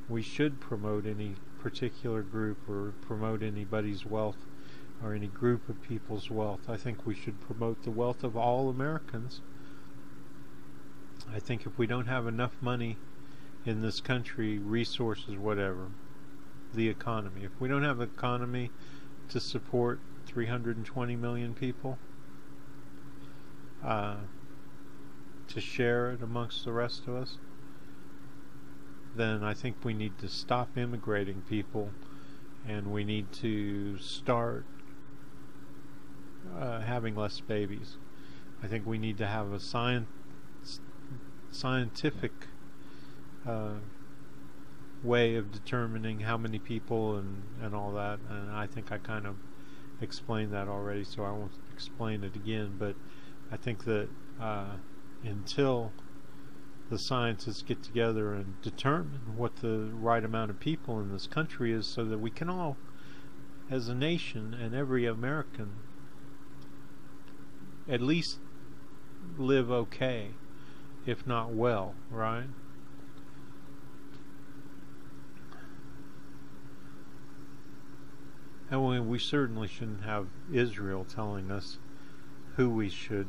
we should promote any particular group or promote anybody's wealth or any group of people's wealth. I think we should promote the wealth of all Americans. I think if we don't have enough money in this country, resources, whatever, the economy, if we don't have an economy to support 320 million people, to share it amongst the rest of us, then I think we need to stop immigrating people, and we need to start having less babies. I think we need to have a scientific way of determining how many people and all that, and I think I kind of explained that already, so I won't explain it again. But I think that until the scientists get together and determine what the right amount of people in this country is, so that we can all, as a nation, and every American, at least live okay, if not well, right? And we certainly shouldn't have Israel telling us who we should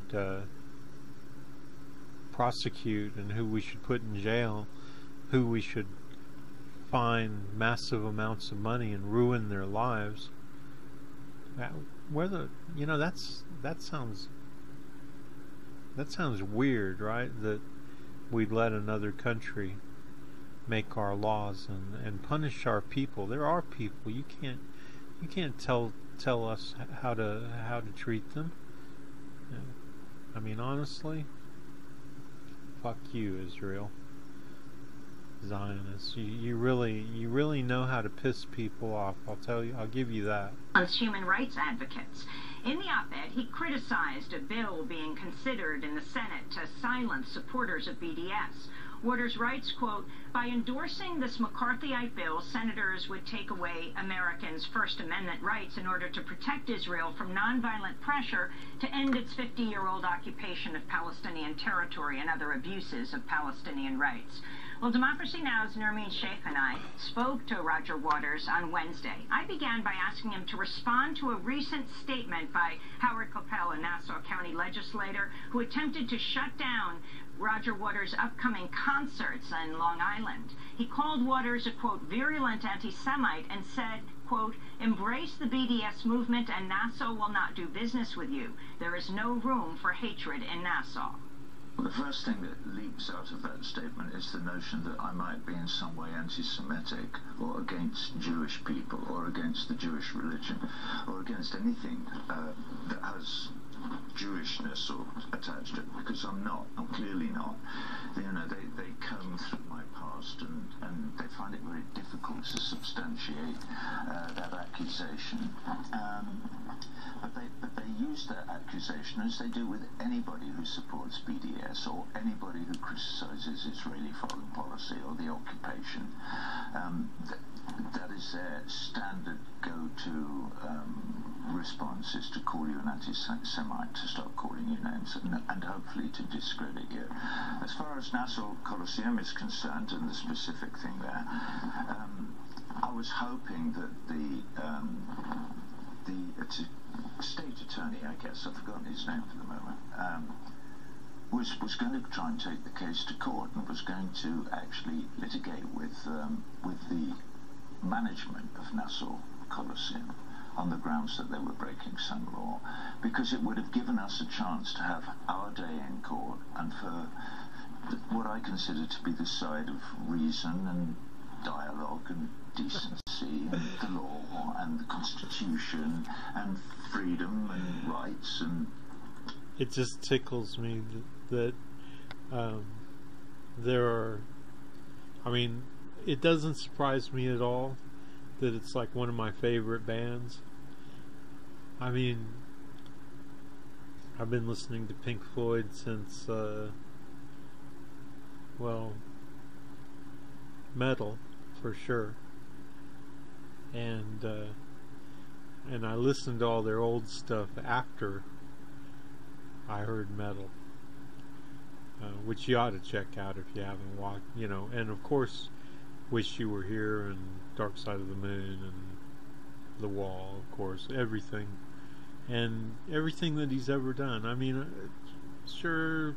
prosecute and who we should put in jail, who we should fine massive amounts of money and ruin their lives. That sounds weird, right? That we'd let another country make our laws and punish our people. There are people. You can't tell us how to treat them. I mean, honestly, fuck you, Israel, Zionists. You really know how to piss people off. I'll give you that. Human rights advocates. In the op-ed, he criticized a bill being considered in the Senate to silence supporters of BDS. Waters writes, quote, "By endorsing this McCarthyite bill, senators would take away Americans' First Amendment rights in order to protect Israel from nonviolent pressure to end its 50-year-old occupation of Palestinian territory and other abuses of Palestinian rights." Well, Democracy Now!'s Nermeen Sheikh and I spoke to Roger Waters on Wednesday. I began by asking him to respond to a recent statement by Howard Coppell, a Nassau County legislator who attempted to shut down Roger Waters' upcoming concerts in Long Island. He called Waters a, quote, virulent anti-Semite and said, quote, "Embrace the BDS movement and Nassau will not do business with you. There is no room for hatred in Nassau." The first thing that leaps out of that statement is the notion that I might be in some way anti-Semitic or against Jewish people or against the Jewish religion or against anything that has Jewishness or attached to it, because I'm not. I'm clearly not. You know, they comb through my past and they find it very difficult to substantiate that accusation. But they use that accusation, as they do with anybody who supports BDS or anybody who criticizes Israeli foreign policy or the occupation. That is their standard go-to response, is to call you an anti-Semite, to start calling you names, and hopefully to discredit you. As far as Nassau Coliseum is concerned, and the specific thing there, I was hoping that the state attorney, I guess, I've forgotten his name for the moment, was going to try and take the case to court and was going to actually litigate with the management of Nassau Coliseum on the grounds that they were breaking some law, because it would have given us a chance to have our day in court and for what I consider to be the side of reason and dialogue and decency and the law and the Constitution and freedom and rights. And it just tickles me that there are, I mean, it doesn't surprise me at all that it's like one of my favorite bands. I mean, I've been listening to Pink Floyd since well, metal for sure, and I listened to all their old stuff after I heard metal, which you ought to check out if you haven't watched, you know. And of course, Wish You Were Here and Dark Side of the Moon and The Wall, of course, everything, and everything that he's ever done. I mean, sure,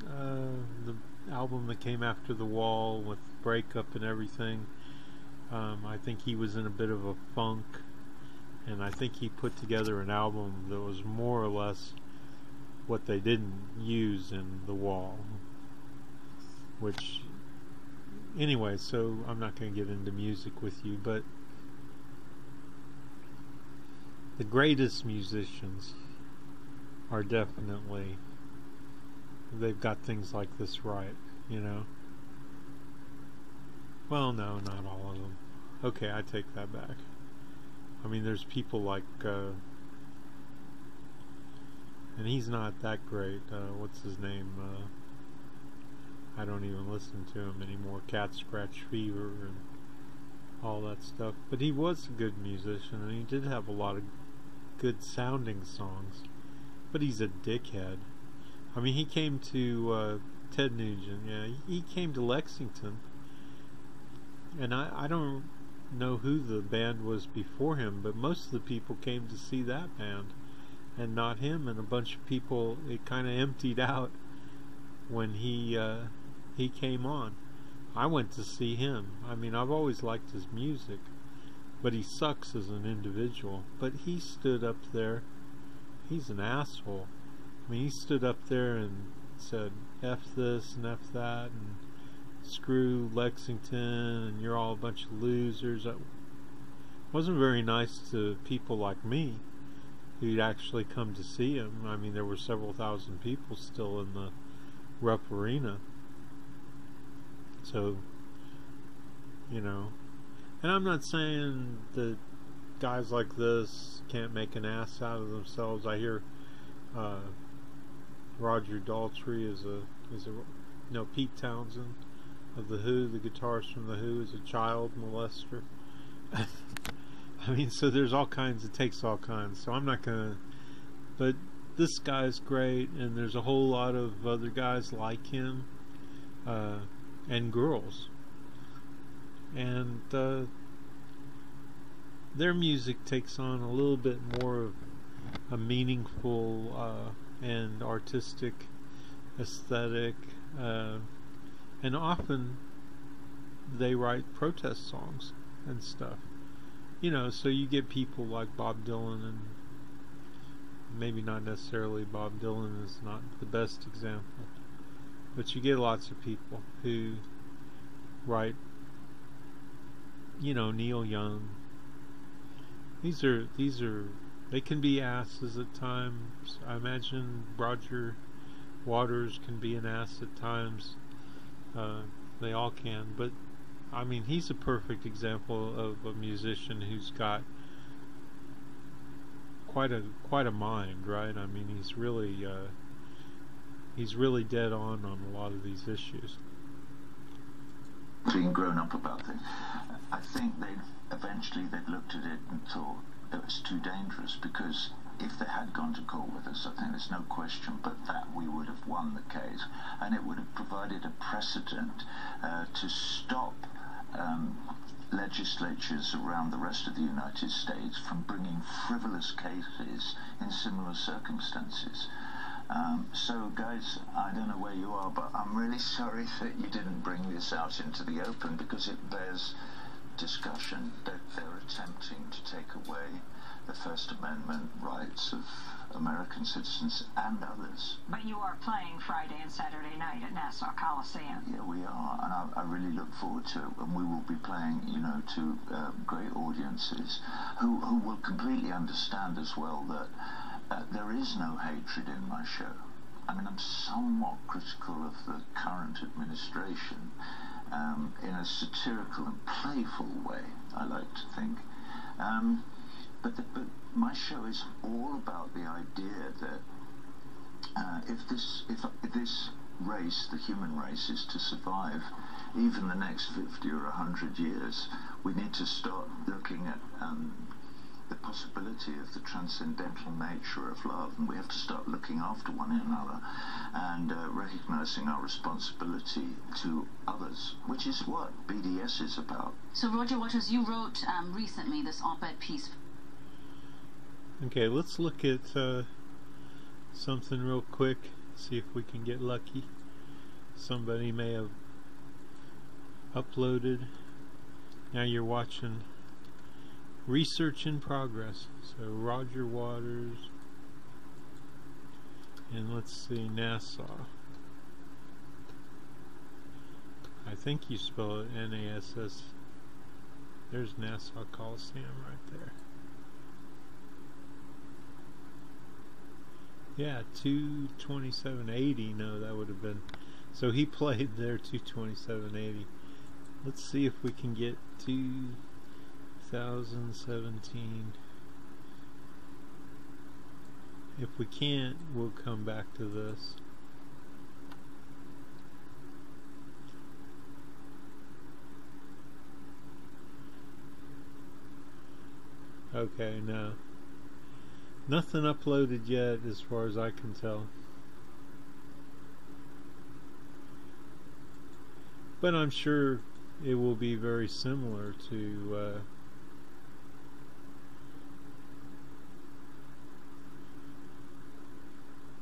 the album that came after The Wall with Breakup and everything, I think he was in a bit of a funk, and I think he put together an album that was more or less what they didn't use in The Wall, which, anyway, so I'm not going to get into music with you, but the greatest musicians are definitely, they've got things like this right, you know. Well, no, not all of them. Okay, I take that back. I mean, there's people like, and he's not that great, what's his name, I don't even listen to him anymore, Cat Scratch Fever and all that stuff, but he was a good musician, and he did have a lot of good sounding songs, but he's a dickhead. I mean, he came to, Ted Nugent, yeah, he came to Lexington, and I don't know who the band was before him, but most of the people came to see that band, and not him, and a bunch of people, it kind of emptied out when he came on. I went to see him. I mean, I've always liked his music, but he sucks as an individual. But he stood up there, he's an asshole. I mean, he stood up there and said, F this and F that, and screw Lexington, and you're all a bunch of losers. It wasn't very nice to people like me who'd actually come to see him. I mean, there were several thousand people still in the Rupp Arena. So, you know, and I'm not saying that guys like this can't make an ass out of themselves. I hear Roger Daltrey Pete Townsend of The Who, the guitarist from The Who, is a child molester. I mean, so there's all kinds, it takes all kinds, so I'm not gonna, but this guy's great, and there's a whole lot of other guys like him, and girls, and their music takes on a little bit more of a meaningful and artistic aesthetic, and often they write protest songs and stuff, you know. So you get people like Bob Dylan, and maybe not necessarily Bob Dylan is not the best example, but you get lots of people who write, you know, Neil Young. These are they can be asses at times. I imagine Roger Waters can be an ass at times. They all can, but I mean, he's a perfect example of a musician who's got quite a mind, right? I mean, he's really dead on a lot of these issues. Being grown up about it, I think eventually they'd looked at it and thought it was too dangerous, because if they had gone to court with us, I think there's no question but that we would have won the case, and it would have provided a precedent to stop legislatures around the rest of the United States from bringing frivolous cases in similar circumstances. So guys, I don't know where you are, but I'm really sorry that you didn't bring this out into the open, because it bears discussion that they're attempting to take away the First Amendment rights of American citizens and others. But you are playing Friday and Saturday night at Nassau Coliseum. Yeah, we are, and I really look forward to it. And we will be playing, you know, to great audiences who will completely understand as well that there is no hatred in my show. I mean, I'm somewhat critical of the current administration in a satirical and playful way, I like to think. But my show is all about the idea that if this race, the human race, is to survive even the next 50 or 100 years, we need to start looking at the possibility of the transcendental nature of love, and we have to start looking after one another and recognizing our responsibility to others, which is what BDS is about. So Roger Waters, you wrote recently this op-ed piece. Okay, let's look at something real quick, see if we can get lucky. Somebody may have uploaded. Now you're watching Research in Progress. So Roger Waters, and let's see, Nassau. I think you spell it N-A-S-S. There's Nassau Coliseum right there. Yeah, 22780. No, that would have been. So he played there 22780. Let's see if we can get 2017. If we can't, we'll come back to this. Okay, no. Nothing uploaded yet as far as I can tell. But I'm sure it will be very similar to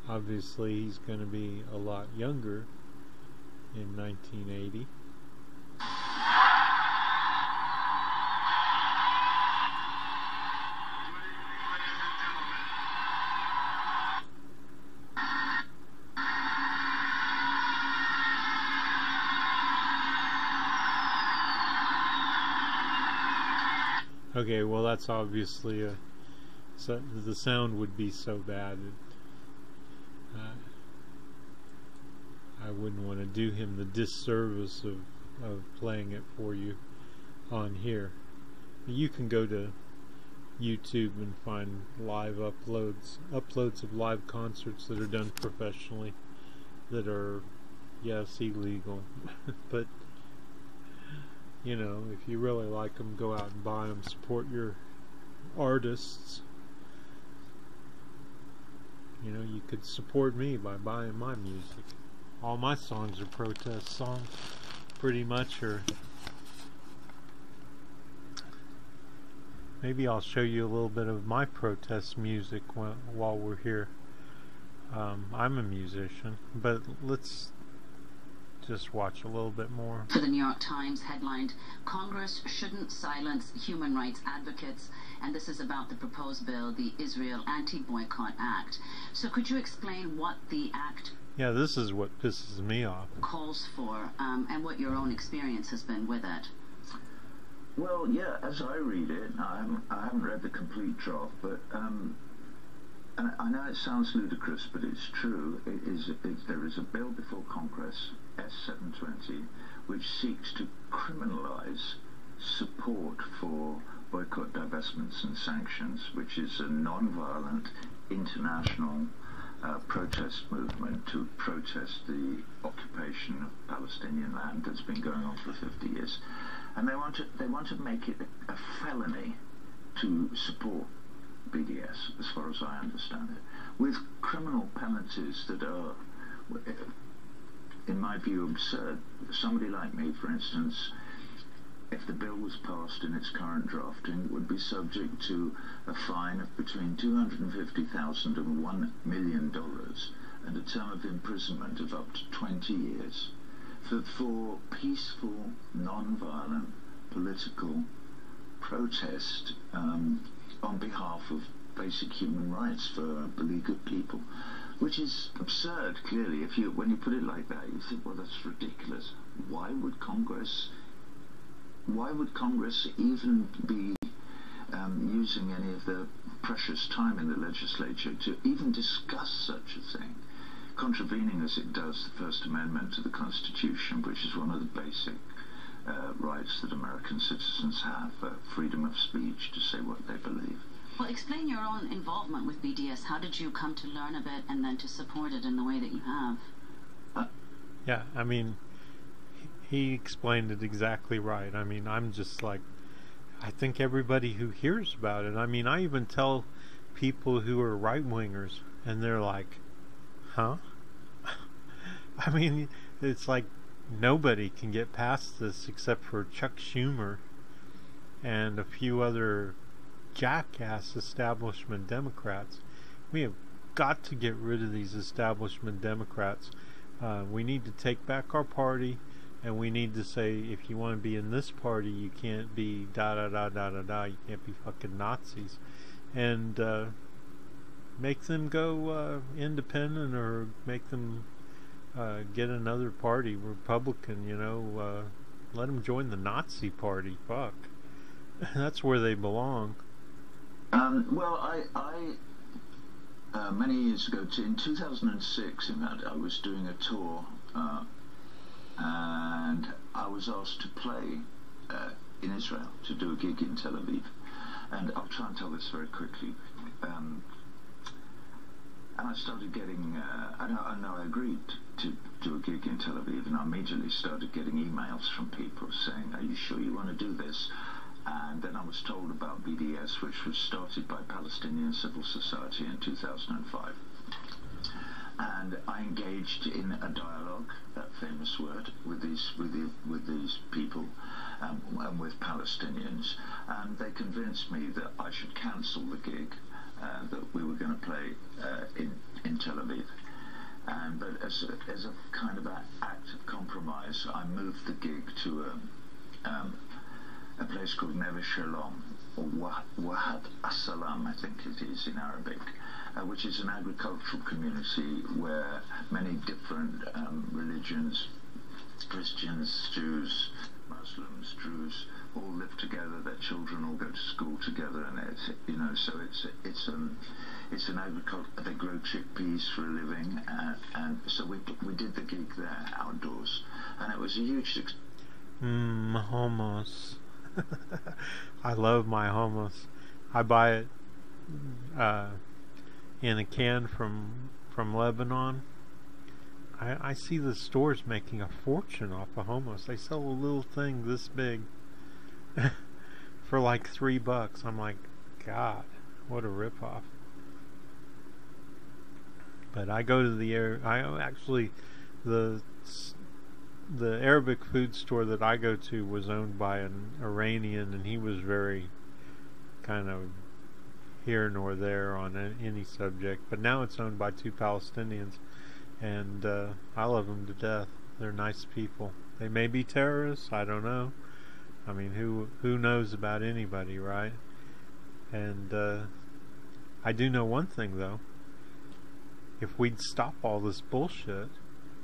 obviously he's going to be a lot younger in 1980. Okay, well that's obviously so the sound would be so bad. I wouldn't want to do him the disservice of playing it for you on here. You can go to YouTube and find live uploads of live concerts that are done professionally that are, yes, illegal. But you know, if you really like them, go out and buy them. Support your artists. You know, you could support me by buying my music. All my songs are protest songs, pretty much. Or maybe I'll show you a little bit of my protest music while we're here. I'm a musician, but let's just watch a little bit more. For the New York Times, headlined, "Congress Shouldn't Silence Human Rights Advocates," and this is about the proposed bill, the Israel Anti-Boycott Act. So could you explain what the act Yeah, this is what pisses me off. calls for, and what your own experience has been with it? Well, yeah, as I read it, I haven't read the complete draft, but and I know it sounds ludicrous, but it's true. There is a bill before Congress, S720, which seeks to criminalize support for boycott, divestments and sanctions, which is a non-violent international protest movement to protest the occupation of Palestinian land that's been going on for 50 years. And they want to make it a felony to support BDS, as far as I understand it, with criminal penalties that are, in my view, absurd. Somebody like me, for instance, if the bill was passed in its current drafting, would be subject to a fine of between $250,000 and $1 million, and a term of imprisonment of up to 20 years for peaceful, non-violent political protest on behalf of basic human rights for beleaguered people, which is absurd. Clearly, when you put it like that, you think, well, that's ridiculous. Why would Congress even be using any of their precious time in the legislature to even discuss such a thing, contravening as it does the First Amendment to the Constitution, which is one of the basic rights that American citizens have, freedom of speech to say what they believe. Well, explain your own involvement with BDS. How did you come to learn of it and then to support it in the way that you have? Yeah, I mean, he explained it exactly right. I mean, I'm just like, I think everybody who hears about it, I mean, I even tell people who are right-wingers, and they're like, huh? I mean, it's like nobody can get past this except for Chuck Schumer and a few other jackass establishment Democrats. We have got to get rid of these establishment Democrats. We need to take back our party, and we need to say, if you want to be in this party, you can't be da-da-da-da-da-da, you can't be fucking Nazis. And make them go independent, or make them get another party, Republican, you know, let them join the Nazi party, fuck. That's where they belong. Well, I many years ago, in 2006, in fact, I was doing a tour, and I was asked to play in Israel, to do a gig in Tel Aviv. And I'll try and tell this very quickly. And I started getting, I agreed to do a gig in Tel Aviv, and I immediately started getting emails from people saying, are you sure you want to do this? And then I was told about BDS, which was started by Palestinian civil society in 2005. And I engaged in a dialogue, that famous word, with these people and with Palestinians, and they convinced me that I should cancel the gig that we were going to play in Tel Aviv. But as a kind of an act of compromise, I moved the gig to a place called Neve Shalom, or Wahad As-Salam, I think it is in Arabic, which is an agricultural community where many different religions, Christians, Jews, Muslims, Druze, all live together. Their children all go to school together, and so it's an agriculture. They grow chickpeas for a living, and so we did the gig there outdoors, and it was a huge success. Hummus. I love my hummus. I buy it in a can from Lebanon. I see the stores making a fortune off of hummus. They sell a little thing this big for like $3. I'm like, God, what a ripoff. But I go to the Arabic food store that I go to was owned by an Iranian, and he was very kind of here nor there on any subject. But now it's owned by two Palestinians, and I love them to death. They're nice people. They may be terrorists, I don't know. I mean, who knows about anybody, right? And I do know one thing, though. If we'd stop all this bullshit,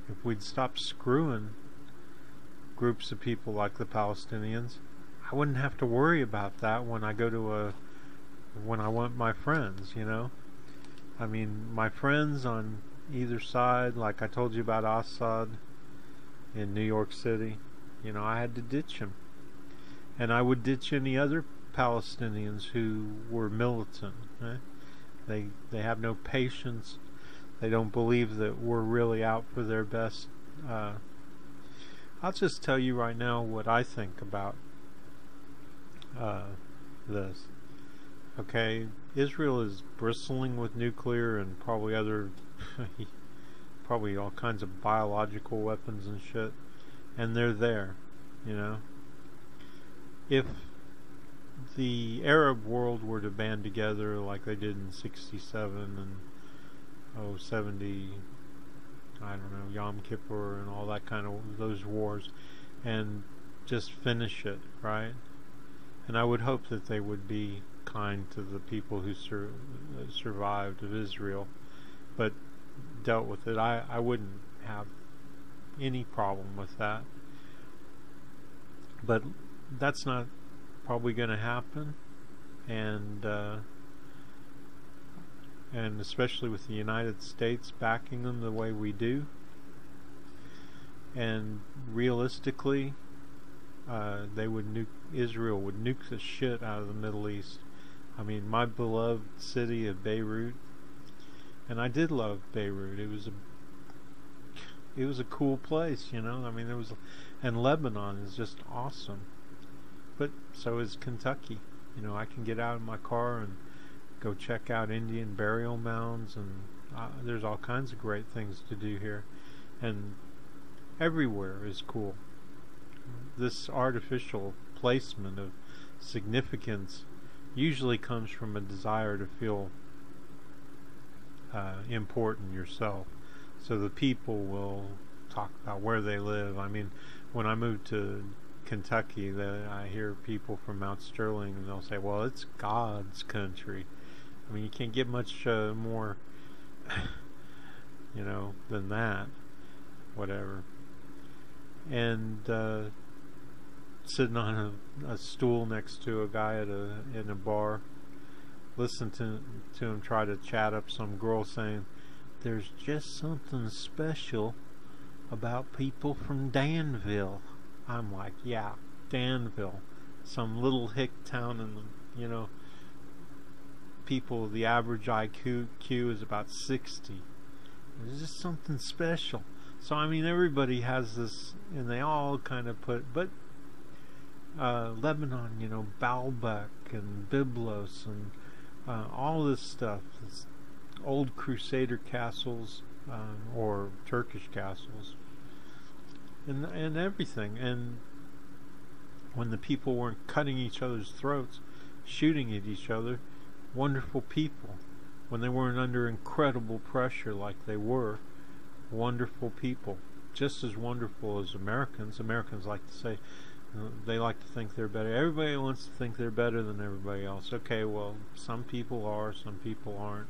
if we'd stop screwing groups of people like the Palestinians, I wouldn't have to worry about that when I go to when I want my friends, you know? I mean, my friends on either side, like I told you about Assad in New York City, you know, I had to ditch him. And I would ditch any other Palestinians who were militant. They have no patience. They don't believe that we're really out for their best. I'll just tell you right now what I think about this. Okay, Israel is bristling with nuclear and probably probably all kinds of biological weapons and shit, and they're there, you know. If the Arab world were to band together like they did in '67 and 70, I don't know, Yom Kippur and all that kind of, those wars, and just finish it, right? And I would hope that they would be kind to the people who survived of Israel, but dealt with it. I wouldn't have any problem with that. But that's not probably going to happen, and especially with the United States backing them the way we do. And realistically, Israel would nuke the shit out of the Middle East. I mean, my beloved city of Beirut, and I did love Beirut. It was a cool place, you know. I mean, and Lebanon is just awesome. But so is Kentucky. You know, I can get out of my car and go check out Indian burial mounds, and there's all kinds of great things to do here. And everywhere is cool. This artificial placement of significance usually comes from a desire to feel important yourself. So the people will talk about where they live. I mean, when I moved to Kentucky, I hear people from Mount Sterling, and they'll say, well, it's God's country. I mean, you can't get much more, you know, than that. Whatever. And sitting on a stool next to a guy in a bar, listen to him try to chat up some girl saying, there's just something special about people from Danville. I'm like, yeah, Danville, some little hick town in the, you know, people, the average IQ is about 60. There's just something special. So I mean, everybody has this, and they all kind of but Lebanon, you know, Baalbek and Byblos and all this stuff, this old Crusader castles or Turkish castles, and everything. And when the people weren't cutting each other's throats, shooting at each other, wonderful people. When they weren't under incredible pressure like they were, wonderful people. Just as wonderful as Americans. Americans like to say, they like to think they're better. Everybody wants to think they're better than everybody else. Okay, well, some people are, some people aren't.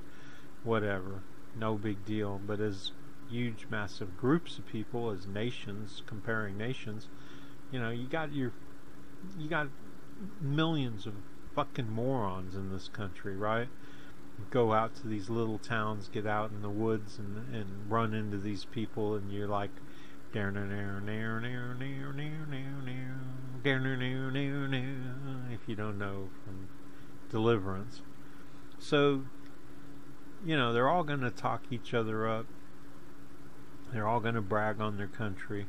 Whatever. No big deal. But as huge, massive groups of people, as nations, comparing nations, you know, you got millions of fucking morons in this country, right? Go out to these little towns, get out in the woods and run into these people, and you're like, if you don't know from Deliverance. So, you know, they're all going to talk each other up. They're all going to brag on their country.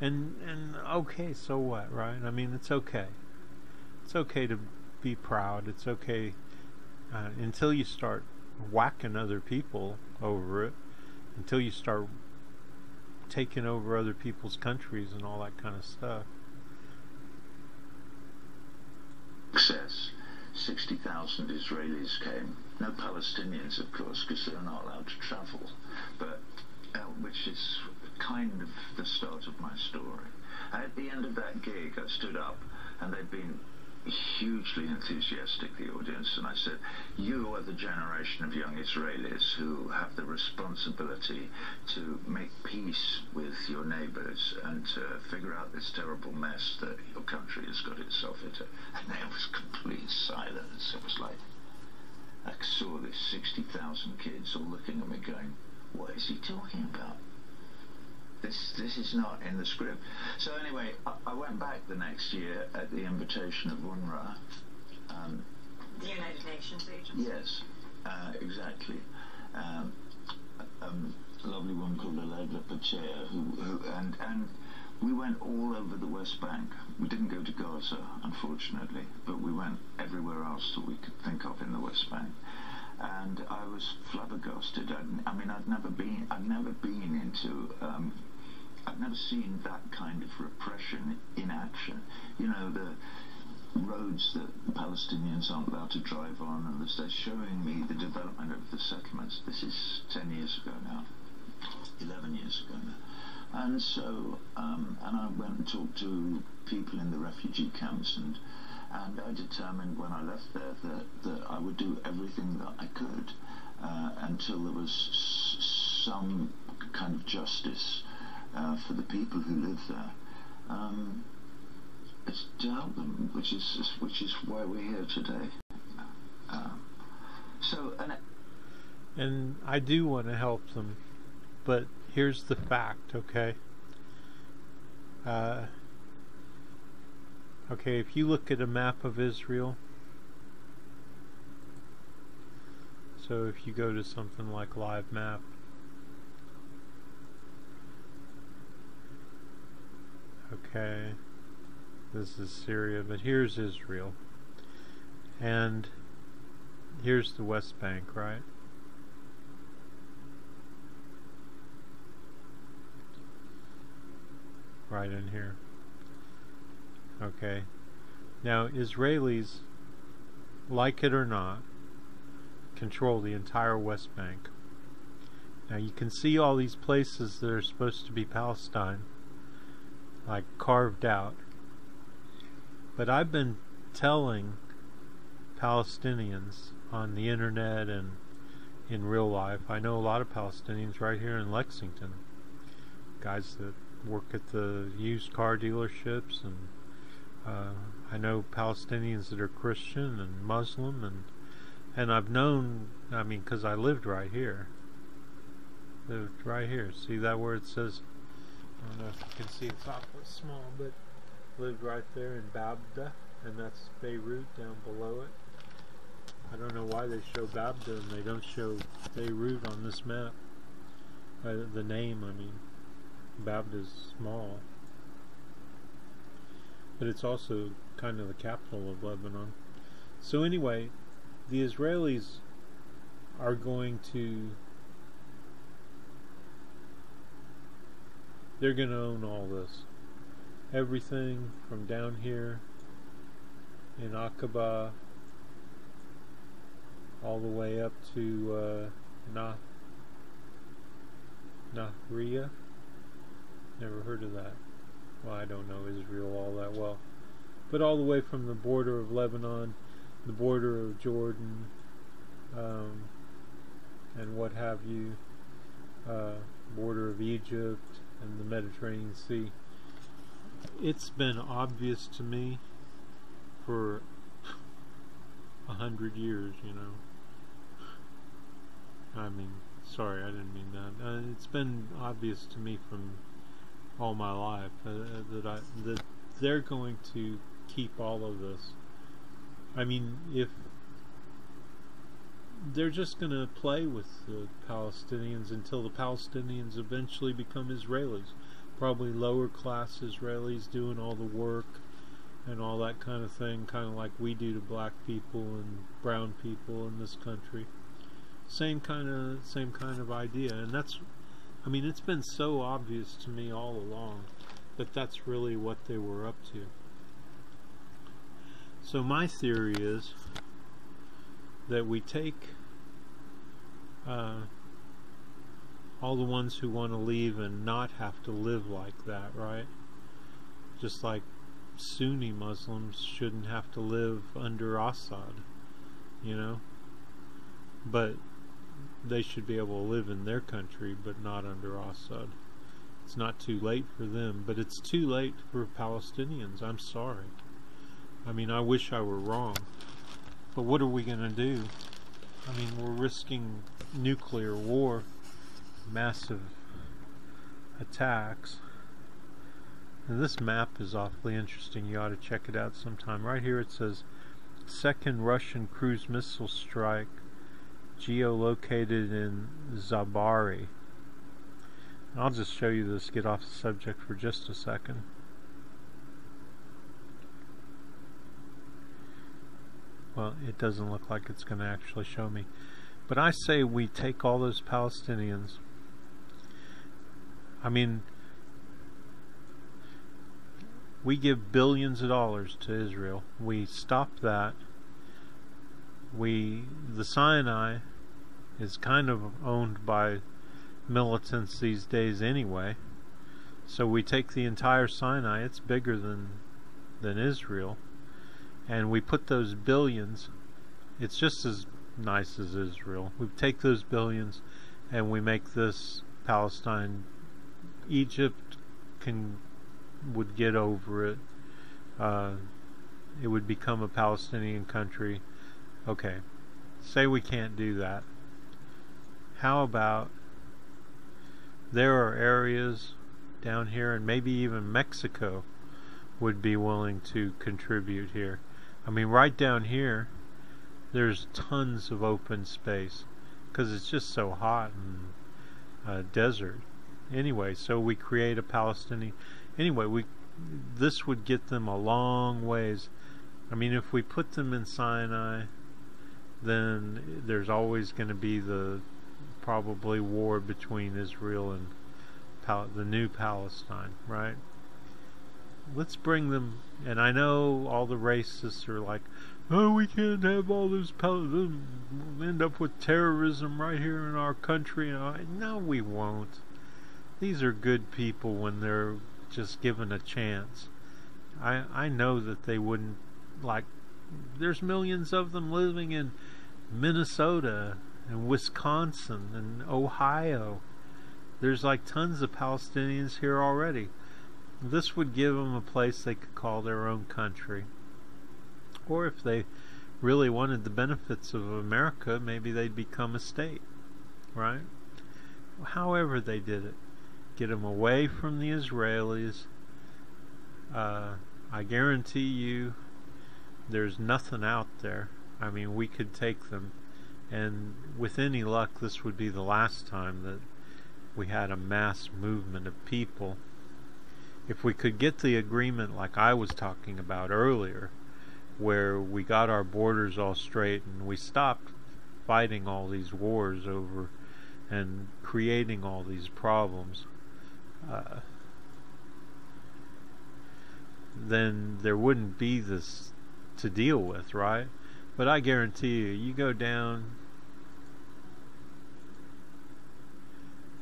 And okay, so what, right? I mean, it's okay. It's okay to be proud. It's okay until you start whacking other people over it, until you start taking over other people's countries and all that kind of stuff. Success. 60,000 Israelis came. No Palestinians, of course, because they're not allowed to travel. But which is kind of the start of my story. At the end of that gig, I stood up, and they'd been hugely enthusiastic, the audience, and I said, you are the generation of young Israelis who have the responsibility to make peace with your neighbors and to figure out this terrible mess that your country has got itself into. And there was complete silence. It was like, I saw this 60,000 kids all looking at me going, what is he talking about? This is not in the script. So anyway, I went back the next year at the invitation of UNRWA. The United Nations agency. Yes, exactly. A lovely woman called Allegra Pacheco, and we went all over the West Bank. We didn't go to Gaza, unfortunately, but we went everywhere else that we could think of in the West Bank. And I was flabbergasted. I've never been into. I've never seen that kind of repression in action. You know, the roads that Palestinians aren't allowed to drive on, and they're showing me the development of the settlements. This is 10 years ago now. 11 years ago now. And so, and I went and talked to people in the refugee camps, and I determined when I left there that I would do everything that I could until there was some kind of justice for the people who live there. It's to help them, which is why we're here today. And I do want to help them, but here's the fact, okay? Okay, if you look at a map of Israel, so if you go to something like Live Map, okay, this is Syria, but here's Israel, and here's the West Bank, right? Right in here. Okay. Now, Israelis, like it or not, control the entire West Bank. Now, you can see all these places that are supposed to be Palestine, like carved out. But I've been telling Palestinians on the internet and in real life, I know a lot of Palestinians right here in Lexington, guys that work at the used car dealerships, and I know Palestinians that are Christian and Muslim, and I've known, I mean, because I lived right here. See that where it says, I don't know if you can see, it's awfully small, but lived right there in Babda, and that's Beirut down below it. I don't know why they show Babda and they don't show Beirut on this map. The name, I mean. Babda is small, but it's also kind of the capital of Lebanon. So anyway, the Israelis are going to, they're going to own all this. Everything from down here in Aqaba all the way up to Nahriya. Never heard of that. Well, I don't know Israel all that well. But all the way from the border of Lebanon, the border of Jordan, and what have you, border of Egypt and the Mediterranean Sea. It's been obvious to me for 100 years, you know. I mean, sorry, I didn't mean that. It's been obvious to me from all my life that they're going to keep all of this. I mean, if they're just going to play with the Palestinians until the Palestinians eventually become Israelis, probably lower class Israelis doing all the work and all that kind of thing, kind of like we do to black people and brown people in this country. Same kind of idea, and that's, I mean, it's been so obvious to me all along that that's really what they were up to. So my theory is that we take all the ones who want to leave and not have to live like that, right? Just like Sunni Muslims shouldn't have to live under Assad, you know? But they should be able to live in their country, but not under Assad. It's not too late for them, but it's too late for Palestinians. I'm sorry. I mean, I wish I were wrong. But what are we going to do? I mean, we're risking nuclear war, massive attacks. And this map is awfully interesting. You ought to check it out sometime. Right here it says, second Russian cruise missile strike geolocated in Zabari. And I'll just show you this, get off the subject for just a second. Well, it doesn't look like it's going to actually show me. But I say we take all those Palestinians. I mean, we give billions of dollars to Israel. We stop that. The Sinai is kind of owned by militants these days anyway. So we take the entire Sinai, it's bigger than Israel, and we put those billions, it's just as nice as Israel. We take those billions and we make this Palestine. Egypt would get over it. It would become a Palestinian country. Okay, say we can't do that. How about there are areas down here, and maybe even Mexico would be willing to contribute here. I mean, right down here there's tons of open space because it's just so hot and desert. Anyway, so we create a Palestinian. Anyway, this would get them a long ways. I mean, if we put them in Sinai, then there's always going to be the probably war between Israel and the new Palestine, right? Let's bring them. And I know all the racists are like, oh, we can't have all those end up with terrorism right here in our country. No, we won't. These are good people when they're just given a chance. I know that they wouldn't, like, there's millions of them living in Minnesota and Wisconsin and Ohio. There's like tons of Palestinians here already. This would give them a place they could call their own country. Or if they really wanted the benefits of America, maybe they'd become a state, right? However they did it. Get them away from the Israelis. I guarantee you there's nothing out there. I mean, we could take them, and with any luck this would be the last time that we had a mass movement of people. If we could get the agreement like I was talking about earlier, where we got our borders all straight and we stopped fighting all these wars over and creating all these problems, then there wouldn't be this to deal with, right? But I guarantee you go down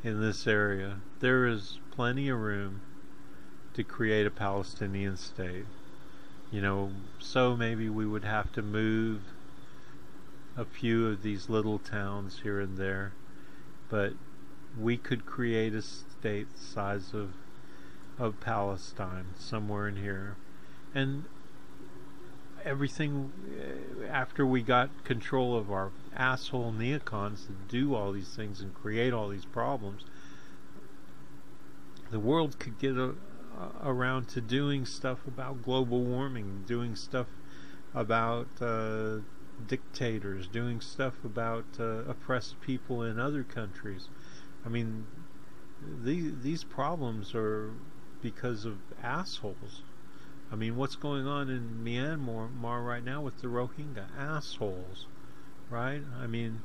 in this area, there is plenty of room to create a Palestinian state. You know, so maybe we would have to move a few of these little towns here and there, but we could create a state the size of Palestine somewhere in here. And everything, after we got control of our asshole neocons to do all these things and create all these problems, the world could get around to doing stuff about global warming, doing stuff about dictators, doing stuff about oppressed people in other countries. I mean, these problems are because of assholes. I mean, what's going on in Myanmar right now with the Rohingya? Assholes, right? I mean,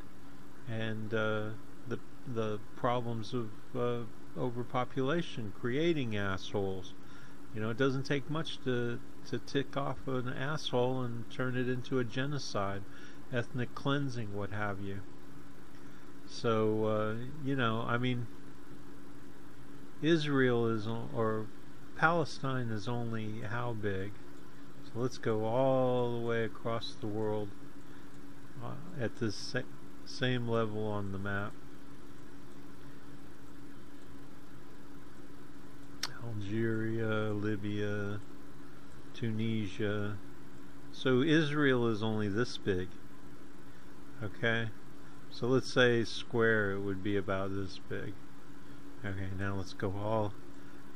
and the problems of overpopulation creating assholes. You know, it doesn't take much to tick off an asshole and turn it into a genocide, ethnic cleansing, what have you. So, you know, I mean, Israel is, or Palestine is only how big? So let's go all the way across the world at this same level on the map. Algeria, Libya, Tunisia. So Israel is only this big. Okay? So let's say square it would be about this big. Okay, now let's go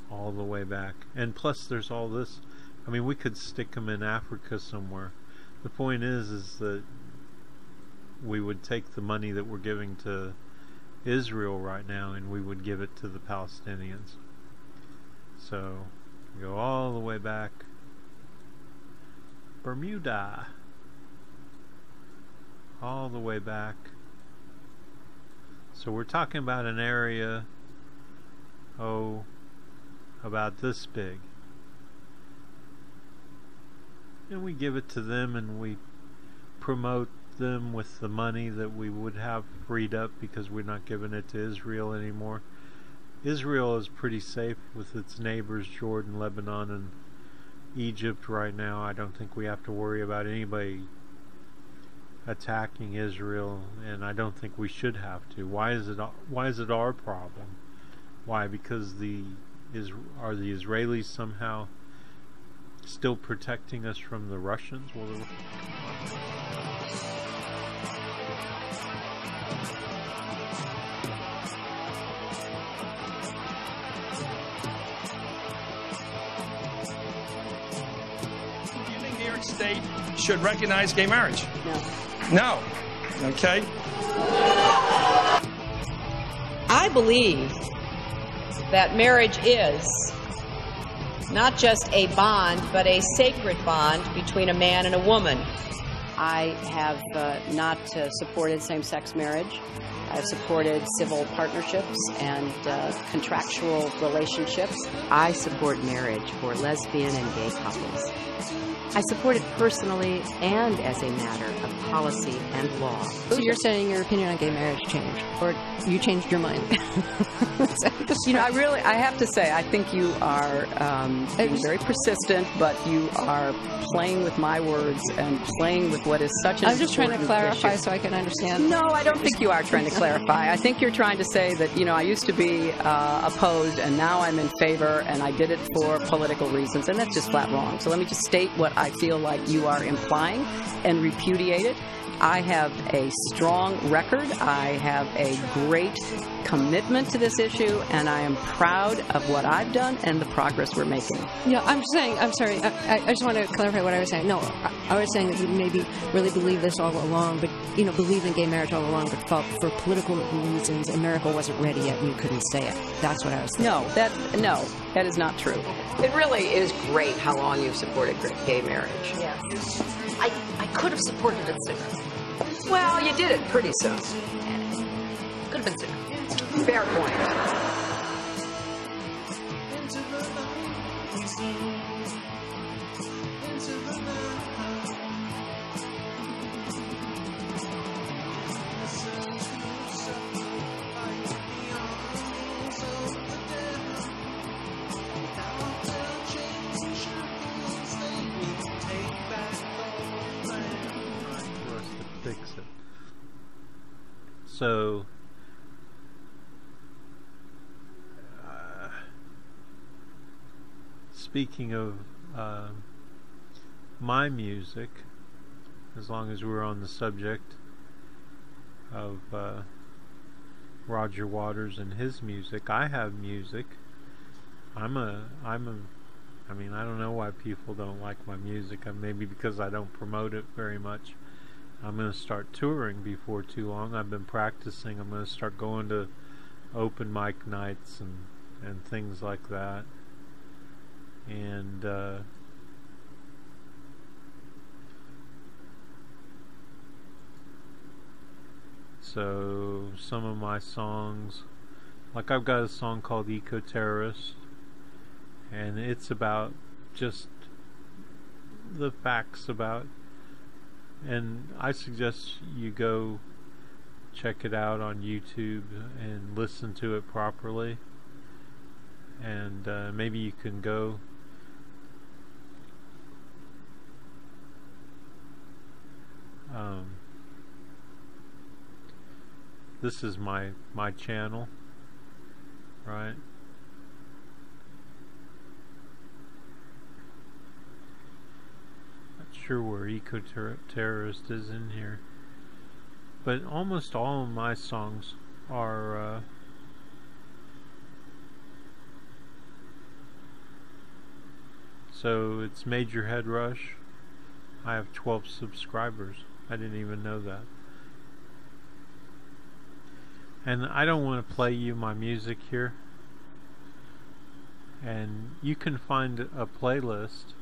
all the way back. And plus there's all this. I mean, we could stick them in Africa somewhere. The point is that we would take the money that we're giving to Israel right now and we would give it to the Palestinians. So, go all the way back. Bermuda. All the way back. So we're talking about an area, about this big. And we give it to them and we promote them with the money that we would have freed up because we're not giving it to Israel anymore. Israel is pretty safe with its neighbors, Jordan, Lebanon, and Egypt right now. I don't think we have to worry about anybody attacking Israel, and I don't think we should have to. Why is it our problem? Why? Because are the Israelis somehow still protecting us from the Russians? Well, Do you think New York State should recognize gay marriage? No. No. Okay. I believe that marriage is not just a bond, but a sacred bond between a man and a woman. I have not supported same-sex marriage. I've supported civil partnerships and contractual relationships. I support marriage for lesbian and gay couples. I support it personally and as a matter of policy and law. So you're saying your opinion on gay marriage changed, or you changed your mind? You know, I have to say, I think you are being very persistent, but you are playing with my words and playing with what is such an I'm just trying to clarify issue. So I can understand. No, I don't think you are trying to clarify. I think you're trying to say that, you know, I used to be opposed and now I'm in favor and I did it for political reasons, and that's just flat wrong. So let me just state what I feel like you are implying and repudiate it. I have a strong record. I have a great commitment to this issue, and I am proud of what I've done and the progress we're making. Yeah, I'm sorry, I just want to clarify what I was saying. No, I was saying that you maybe really believe this all along, but, you know, believe in gay marriage all along, but felt for political reasons America wasn't ready yet and you couldn't say it. That's what I was thinking. No, that is not true. It really is great how long you've supported gay marriage. Yeah. I could have supported it sooner. Well, you did it pretty soon. Could have been sooner. Fair point. Fix it. So speaking of my music, as long as we're on the subject of Roger Waters and his music, I have music. I mean, I don't know why people don't like my music. Maybe because I don't promote it very much. I'm going to start touring before too long. I've been practicing. I'm going to start going to open mic nights and things like that. And so some of my songs, like I've got a song called Eco-Terrorist, and it's about just the facts about, and I suggest you go check it out on YouTube and listen to it properly, and maybe you can go this is my channel, right? Sure where Eco-Terrorist is in here, but almost all of my songs are so it's Major Head Rush. I have 12 subscribers. I didn't even know that. And I don't want to play you my music here, and you can find a playlist.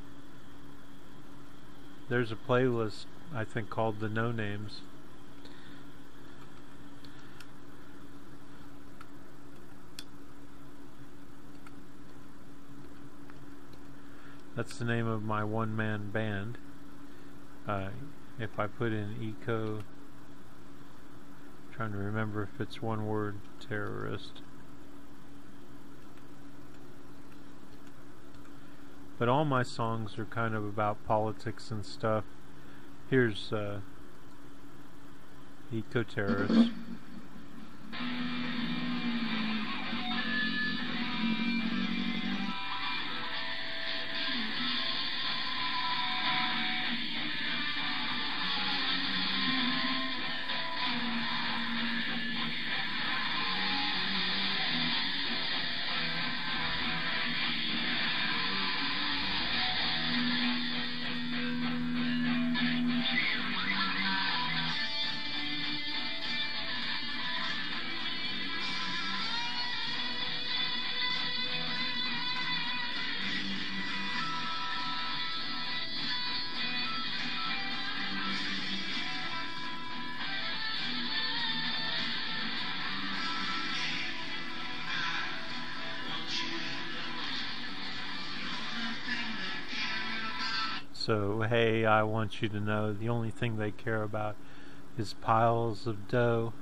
There's a playlist, I think, called the No Names. That's the name of my one-man band. if I put in eco, trying to remember if it's one word, terrorist. But all my songs are kind of about politics and stuff. Here's eco-terrorist. So, hey, I want you to know the only thing they care about is piles of dough.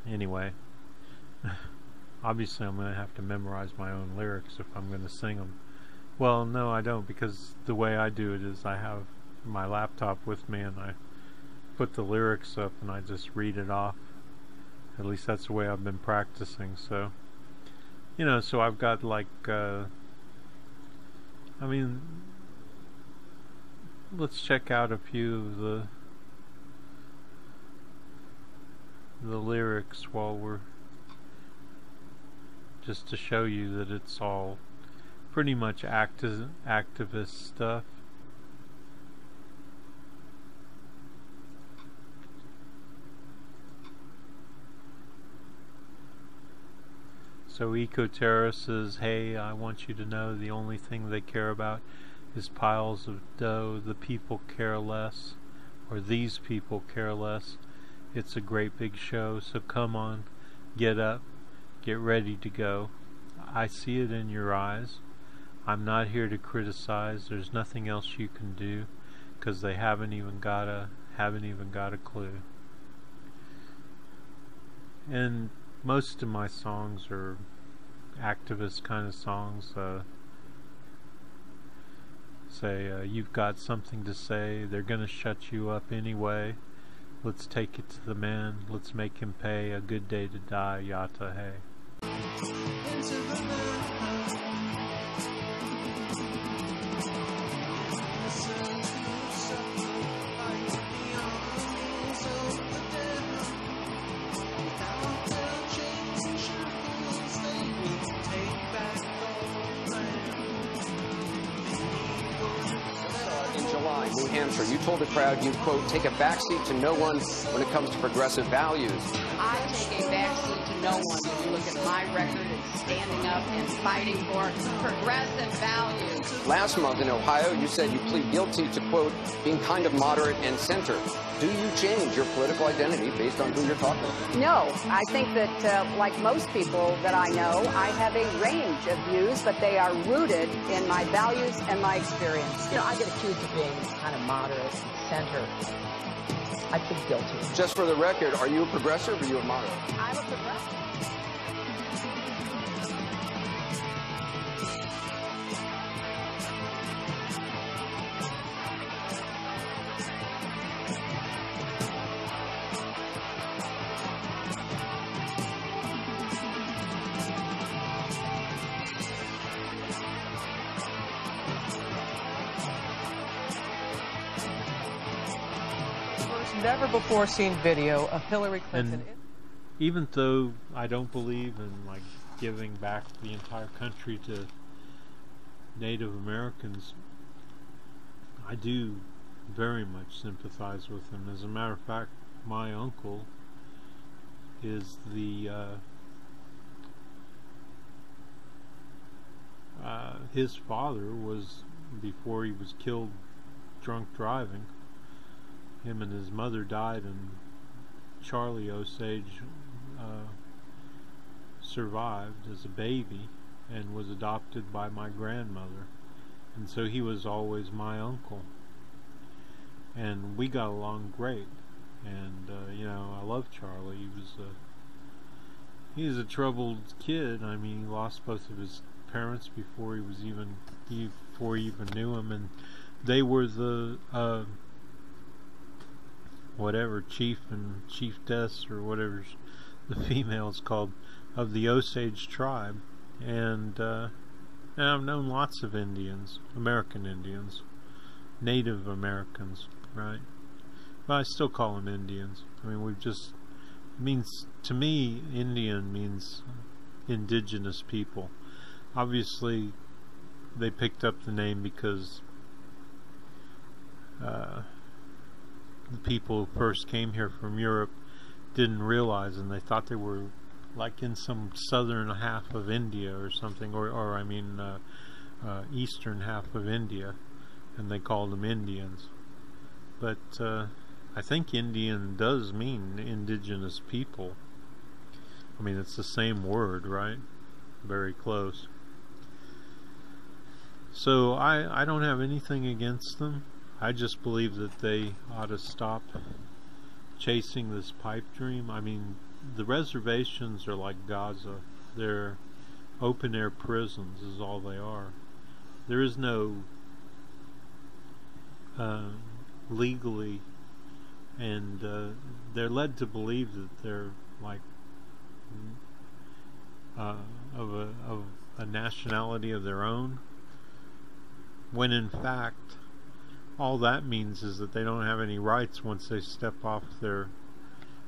Anyway, obviously I'm going to have to memorize my own lyrics if I'm going to sing them. Well, no, I don't, because the way I do it is I have my laptop with me and I put the lyrics up and I just read it off. At least that's the way I've been practicing. So, you know, so I've got like, I mean, let's check out a few of the lyrics while we're, just to show you that it's all pretty much activist stuff. So eco-terrorist says, hey, I want you to know the only thing they care about is piles of dough. The people care less, or these people care less. It's a great big show, so come on, get up, get ready to go. I see it in your eyes. I'm not here to criticize. There's nothing else you can do, 'cause they haven't even got a clue. And most of my songs are activist kind of songs. Say, you've got something to say, they're gonna shut you up anyway. Let's take it to the man, let's make him pay. A good day to die, yata hey. New Hampshire, you told the crowd you, quote, take a backseat to no one when it comes to progressive values. I take a backseat to no one when you look at my record and standing up and fighting for progressive values. Last month in Ohio, you said you plead guilty to, quote, being kind of moderate and center. Do you change your political identity based on who you're talking to? No, I think that, like most people that I know, I have a range of views, but they are rooted in my values and my experience. You know, I get accused of being kind of moderate and center. I plead guilty. Just for the record, are you a progressive or are you a moderate? I'm a progressive. Never before seen video of Hillary Clinton. And even though I don't believe in like giving back the entire country to Native Americans, I do very much sympathize with them. As a matter of fact, my uncle is the his father was, before he was killed drunk driving, him and his mother died, and Charlie Osage survived as a baby and was adopted by my grandmother, and so he was always my uncle, and we got along great. And you know, I love Charlie. He was a troubled kid. I mean, he lost both of his parents before he even knew him, and they were the whatever chief and chiefess or whatever the female's called of the Osage tribe. And I've known lots of Indians, American Indians, Native Americans, right? But I still call them Indians. I mean, means, to me, Indian means indigenous people. Obviously, they picked up the name because the people who first came here from Europe didn't realize, and they thought they were like in some southern half of India or something, or I mean eastern half of India, and they called them Indians. But I think Indian does mean indigenous people. I mean, it's the same word, right? Very close. So I don't have anything against them. I just believe that they ought to stop chasing this pipe dream. I mean, the reservations are like Gaza. They're open-air prisons is all they are. There is no legally, and they're led to believe that they're like of a nationality of their own, when in fact all that means is that they don't have any rights once they step off their,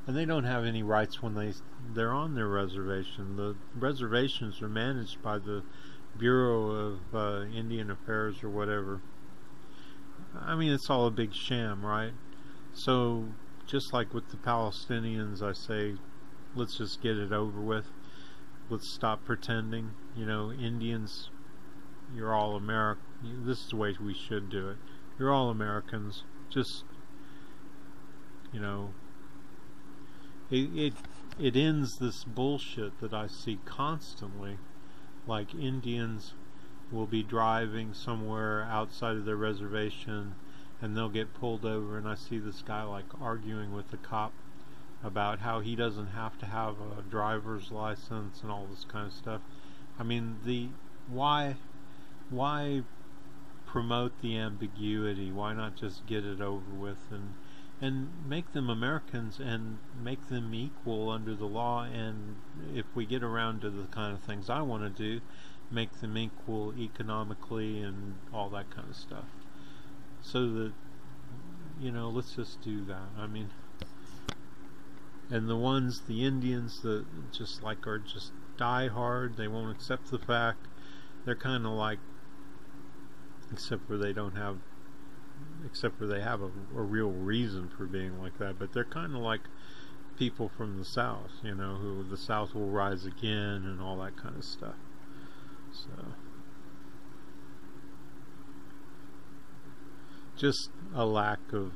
and they don't have any rights when they're on their reservation. The reservations are managed by the Bureau of Indian Affairs or whatever. I mean, it's all a big sham, right? So just like with the Palestinians, I say, let's just get it over with. Let's stop pretending. You know, Indians, you're all American. This is the way we should do it. You're all Americans. Just, you know, it ends this bullshit that I see constantly. Like, Indians will be driving somewhere outside of their reservation and they'll get pulled over, and I see this guy like arguing with the cop about how he doesn't have to have a driver's license and all this kind of stuff. I mean, why promote the ambiguity? Why not just get it over with and make them Americans and make them equal under the law? And if we get around to the kind of things I want to do, make them equal economically and all that kind of stuff. So that, you know, let's just do that. I mean, and the Indians that just like are just die hard, they won't accept the fact, they're kind of like, except for they have a real reason for being like that, but they're kind of like people from the South, you know, who the South will rise again and all that kind of stuff. So just a lack of,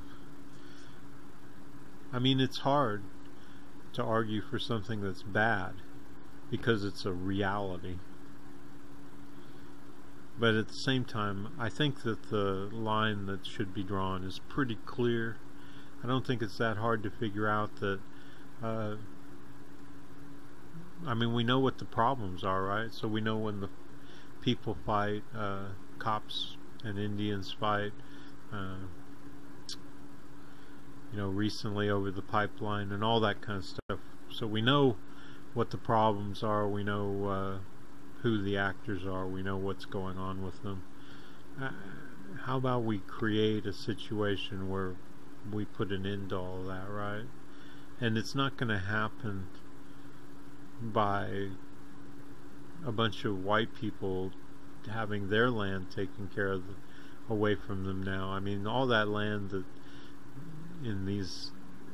I mean, it's hard to argue for something that's bad because it's a reality. But at the same time, I think that the line that should be drawn is pretty clear. I don't think it's that hard to figure out that, I mean, we know what the problems are, right? So we know when the people fight, cops and Indians fight, you know, recently over the pipeline and all that kind of stuff. So we know what the problems are. We know who the actors are. We know what's going on with them. How about we create a situation where we put an end to all that, right? And it's not going to happen by a bunch of white people having their land taken care of away from them now. I mean, all that land that in these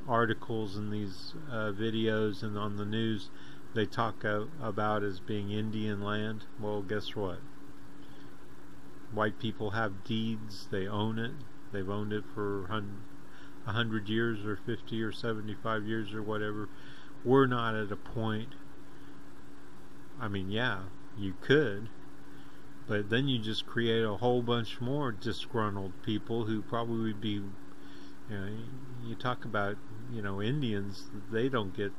articles and these videos and on the news they talk about as being Indian land. Well, guess what? White people have deeds. They own it. They've owned it for 100 years or 50 or 75 years or whatever. We're not at a point I mean, yeah, you could, but then you just create a whole bunch more disgruntled people who probably would be, you know, you talk about, you know, Indians, they don't get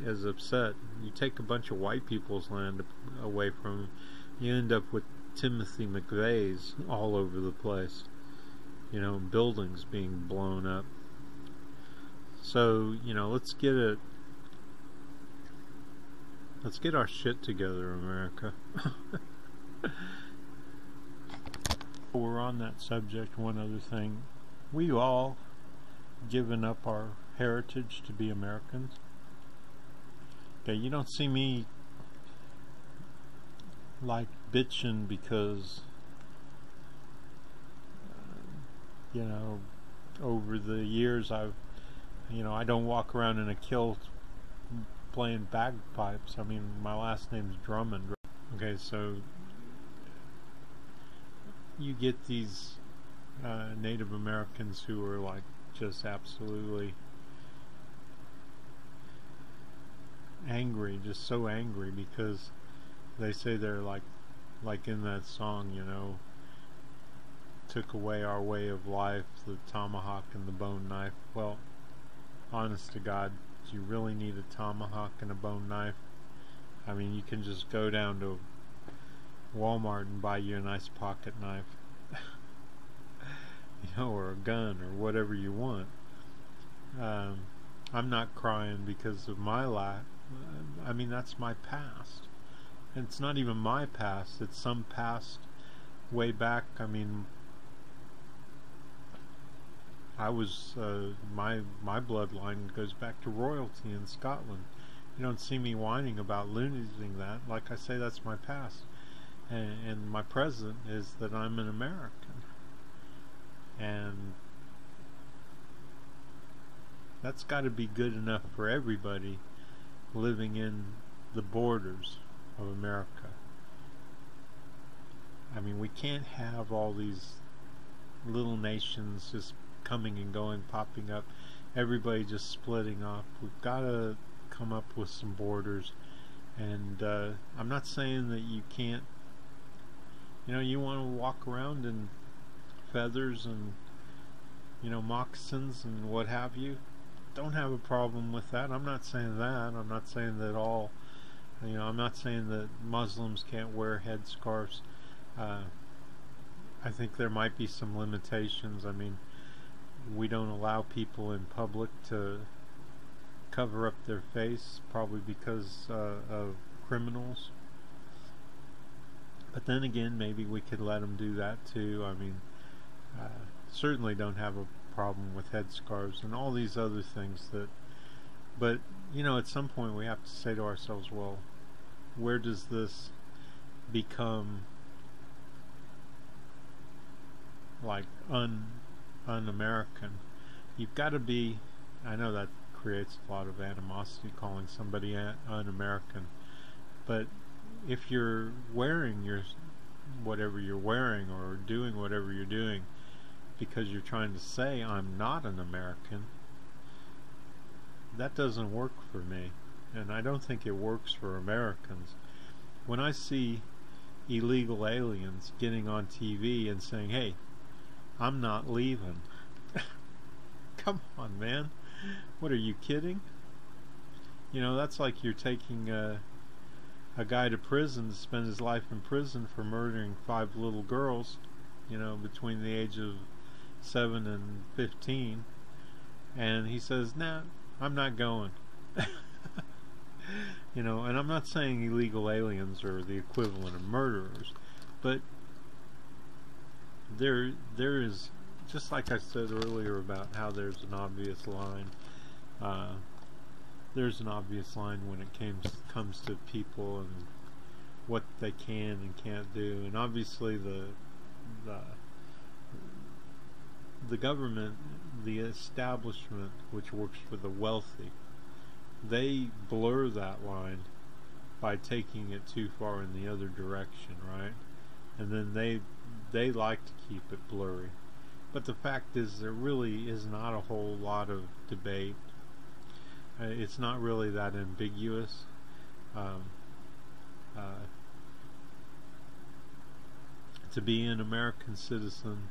as upset. You take a bunch of white people's land away from them, you end up with Timothy McVeigh's all over the place, you know, buildings being blown up. So, you know, let's get our shit together, America. We're on that subject, one other thing. We all given up our heritage to be Americans. Okay, you don't see me like bitching because you know, over the years I don't walk around in a kilt playing bagpipes. I mean, my last name's Drummond. Okay, so you get these Native Americans who are like just absolutely angry, just so angry because they say they're like in that song, you know, took away our way of life, the tomahawk and the bone knife. Well, honest to God, do you really need a tomahawk and a bone knife? I mean, you can just go down to Walmart and buy you a nice pocket knife, you know, or a gun or whatever you want. I'm not crying because of my life. I mean, that's my past. And it's not even my past, it's some past way back. I mean, I was, my bloodline goes back to royalty in Scotland. You don't see me whining about losing that. Like I say, that's my past. And my present is that I'm an American. And that's got to be good enough for everybody living in the borders of America. I mean, we can't have all these little nations just coming and going, popping up, everybody just splitting off. We've got to come up with some borders. And I'm not saying that you can't, you know, you want to walk around in feathers and, you know, moccasins and what have you. Don't have a problem with that. I'm not saying that. I'm not saying that all, you know, I'm not saying that Muslims can't wear headscarves. I think there might be some limitations. I mean, we don't allow people in public to cover up their face, probably because of criminals. But then again, maybe we could let them do that too. I mean, certainly don't have a problem with headscarves and all these other things that, but you know, at some point we have to say to ourselves, well, where does this become like un-American? You've got to be, I know that creates a lot of animosity calling somebody un-American, but if you're wearing your whatever you're wearing or doing whatever you're doing because you're trying to say I'm not an American, that doesn't work for me, and I don't think it works for Americans. When I see illegal aliens getting on TV and saying, hey, I'm not leaving. Come on, man. What, are you kidding? You know, that's like you're taking a guy to prison to spend his life in prison for murdering 5 little girls, you know, between the age of 7 and 15, and he says, nah, I'm not going. You know, and I'm not saying illegal aliens are the equivalent of murderers, but there is, just like I said earlier about how there's an obvious line, there's an obvious line when it comes to people and what they can and can't do. And obviously the government, the establishment, which works for the wealthy, they blur that line by taking it too far in the other direction, right? And then they like to keep it blurry. But the fact is, there really is not a whole lot of debate. It's not really that ambiguous. to be an American citizen,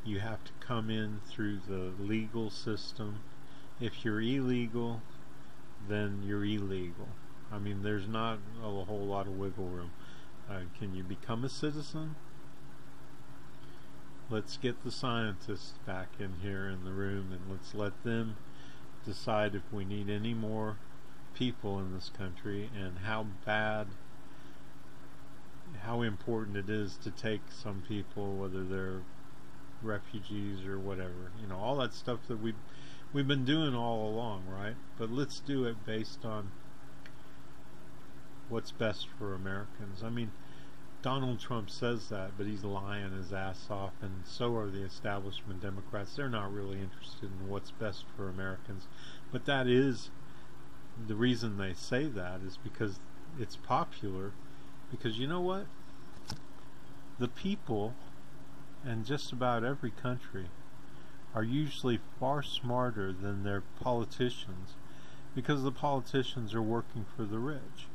you have to come in through the legal system. If you're illegal, then you're illegal. I mean, there's not a whole lot of wiggle room. Can you become a citizen? Let's get the scientists back in here in the room, and let's let them decide if we need any more people in this country, and how important it is to take some people, whether they're refugees or whatever. You know, all that stuff that we've been doing all along, right? But let's do it based on what's best for Americans. I mean, Donald Trump says that, but he's lying his ass off, and so are the establishment Democrats. They're not really interested in what's best for Americans. But that is the reason they say that, is because it's popular. Because you know what? The people in just about every country are usually far smarter than their politicians, because the politicians are working for the rich.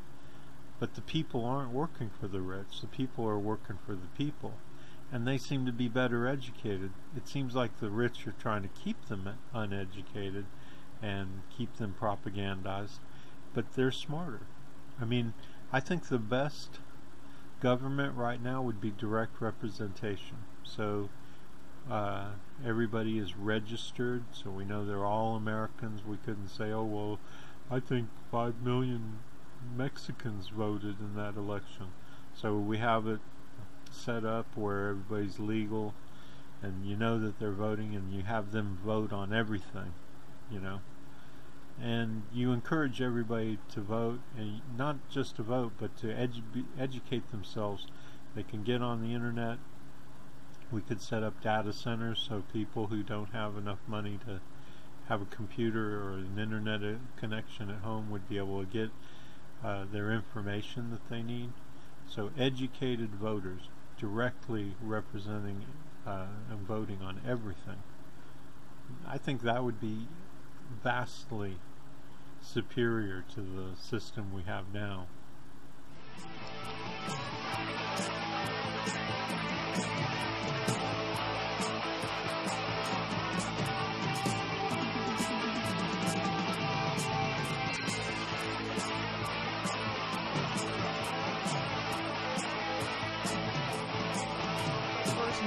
But the people aren't working for the rich. The people are working for the people. And they seem to be better educated. It seems like the rich are trying to keep them uneducated and keep them propagandized. But they're smarter. I mean, I think the best government right now would be direct representation. So everybody is registered, so we know they're all Americans. We couldn't say, oh, well, I think 5 million Mexicans voted in that election. So we have it set up where everybody's legal, and you know that they're voting, and you have them vote on everything, you know. And you encourage everybody to vote, and not just to vote, but to educate themselves. They can get on the internet. We could set up data centers so people who don't have enough money to have a computer or an internet connection at home would be able to get their information that they need. So educated voters directly representing and voting on everything. I think that would be vastly superior to the system we have now.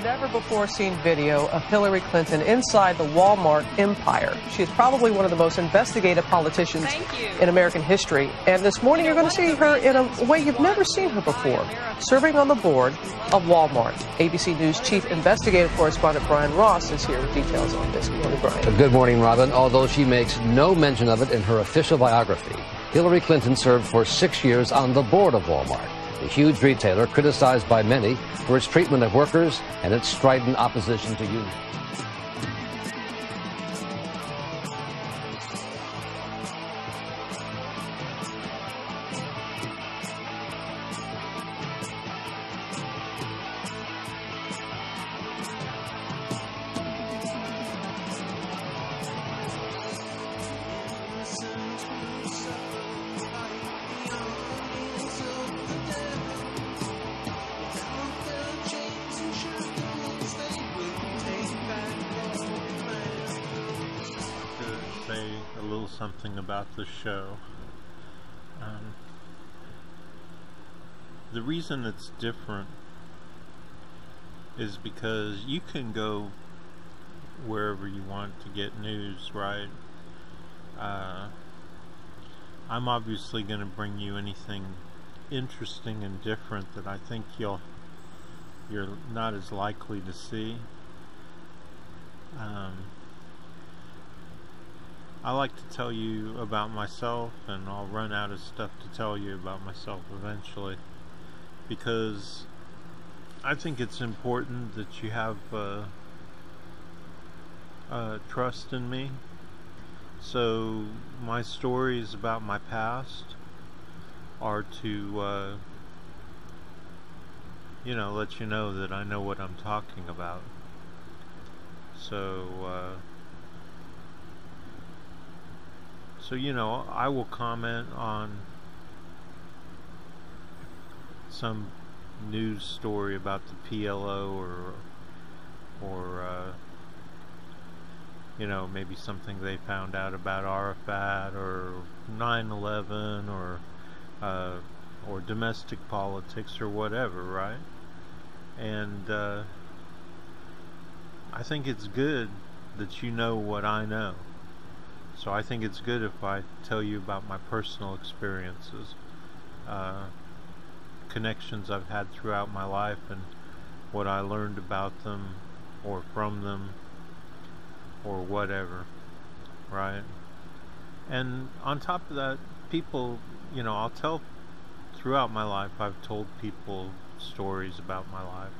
Never before seen video of Hillary Clinton inside the Walmart empire. She is probably one of the most investigative politicians in American history. And this morning you're going to see her in a way you've never seen her before, serving on the board of Walmart. ABC News Chief Investigative Correspondent Brian Ross is here with details on this. Good morning, Brian. Good morning, Robin. Although she makes no mention of it in her official biography, Hillary Clinton served for 6 years on the board of Walmart, the huge retailer criticized by many for its treatment of workers and its strident opposition to unions. Something about the show. The reason it's different is because you can go wherever you want to get news, right? I'm obviously going to bring you anything interesting and different that I think you're not as likely to see. I like to tell you about myself, and I'll run out of stuff to tell you about myself eventually, because I think it's important that you have trust in me. So my stories about my past are to let you know that I know what I'm talking about. So I will comment on some news story about the PLO or you know, maybe something they found out about Arafat or 9/11 or domestic politics or whatever, right? And I think it's good that you know what I know. So I think it's good if I tell you about my personal experiences, connections I've had throughout my life, and what I learned about them or from them or whatever, right? And on top of that, people, you know, I'll tell throughout my life, I've told people stories about my life,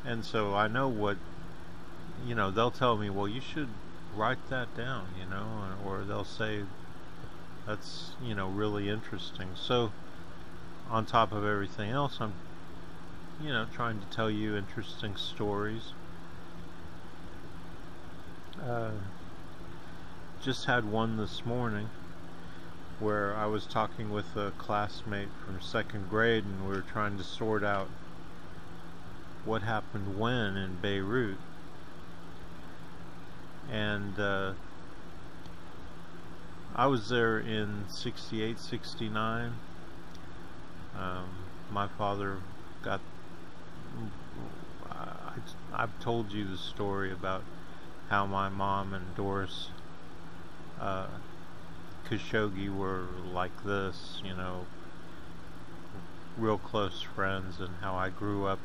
and so I know what, you know, they'll tell me, well, you should write that down, you know, or they'll say that's, you know, really interesting. So on top of everything else, I'm, you know, trying to tell you interesting stories. Just had one this morning where I was talking with a classmate from 2nd grade, and we were trying to sort out what happened when in Beirut. And I was there in 68, 69. My father got, I've told you the story about how my mom and Doris Khashoggi were like this, you know, real close friends, and how I grew up,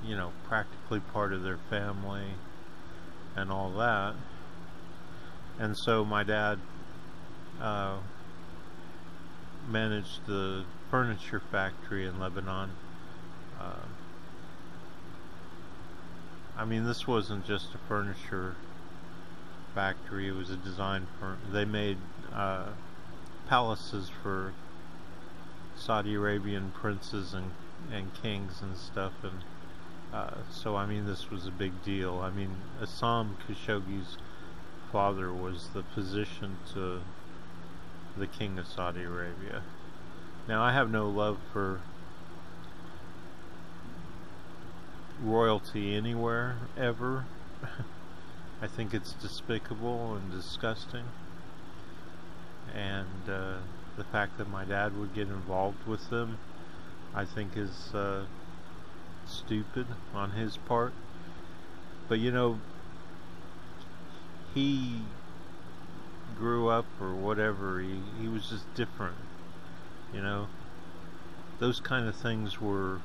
you know, practically part of their family and all that. And so my dad managed the furniture factory in Lebanon. I mean, this wasn't just a furniture factory, it was a design firm. They made palaces for Saudi Arabian princes and kings and stuff, and so I mean, this was a big deal. I mean, Assam Khashoggi's father was the physician to the king of Saudi Arabia. Now, I have no love for royalty anywhere, ever. I think it's despicable and disgusting, and the fact that my dad would get involved with them, I think is stupid on his part. But you know, he grew up, or whatever, he was just different, you know. Those kind of things were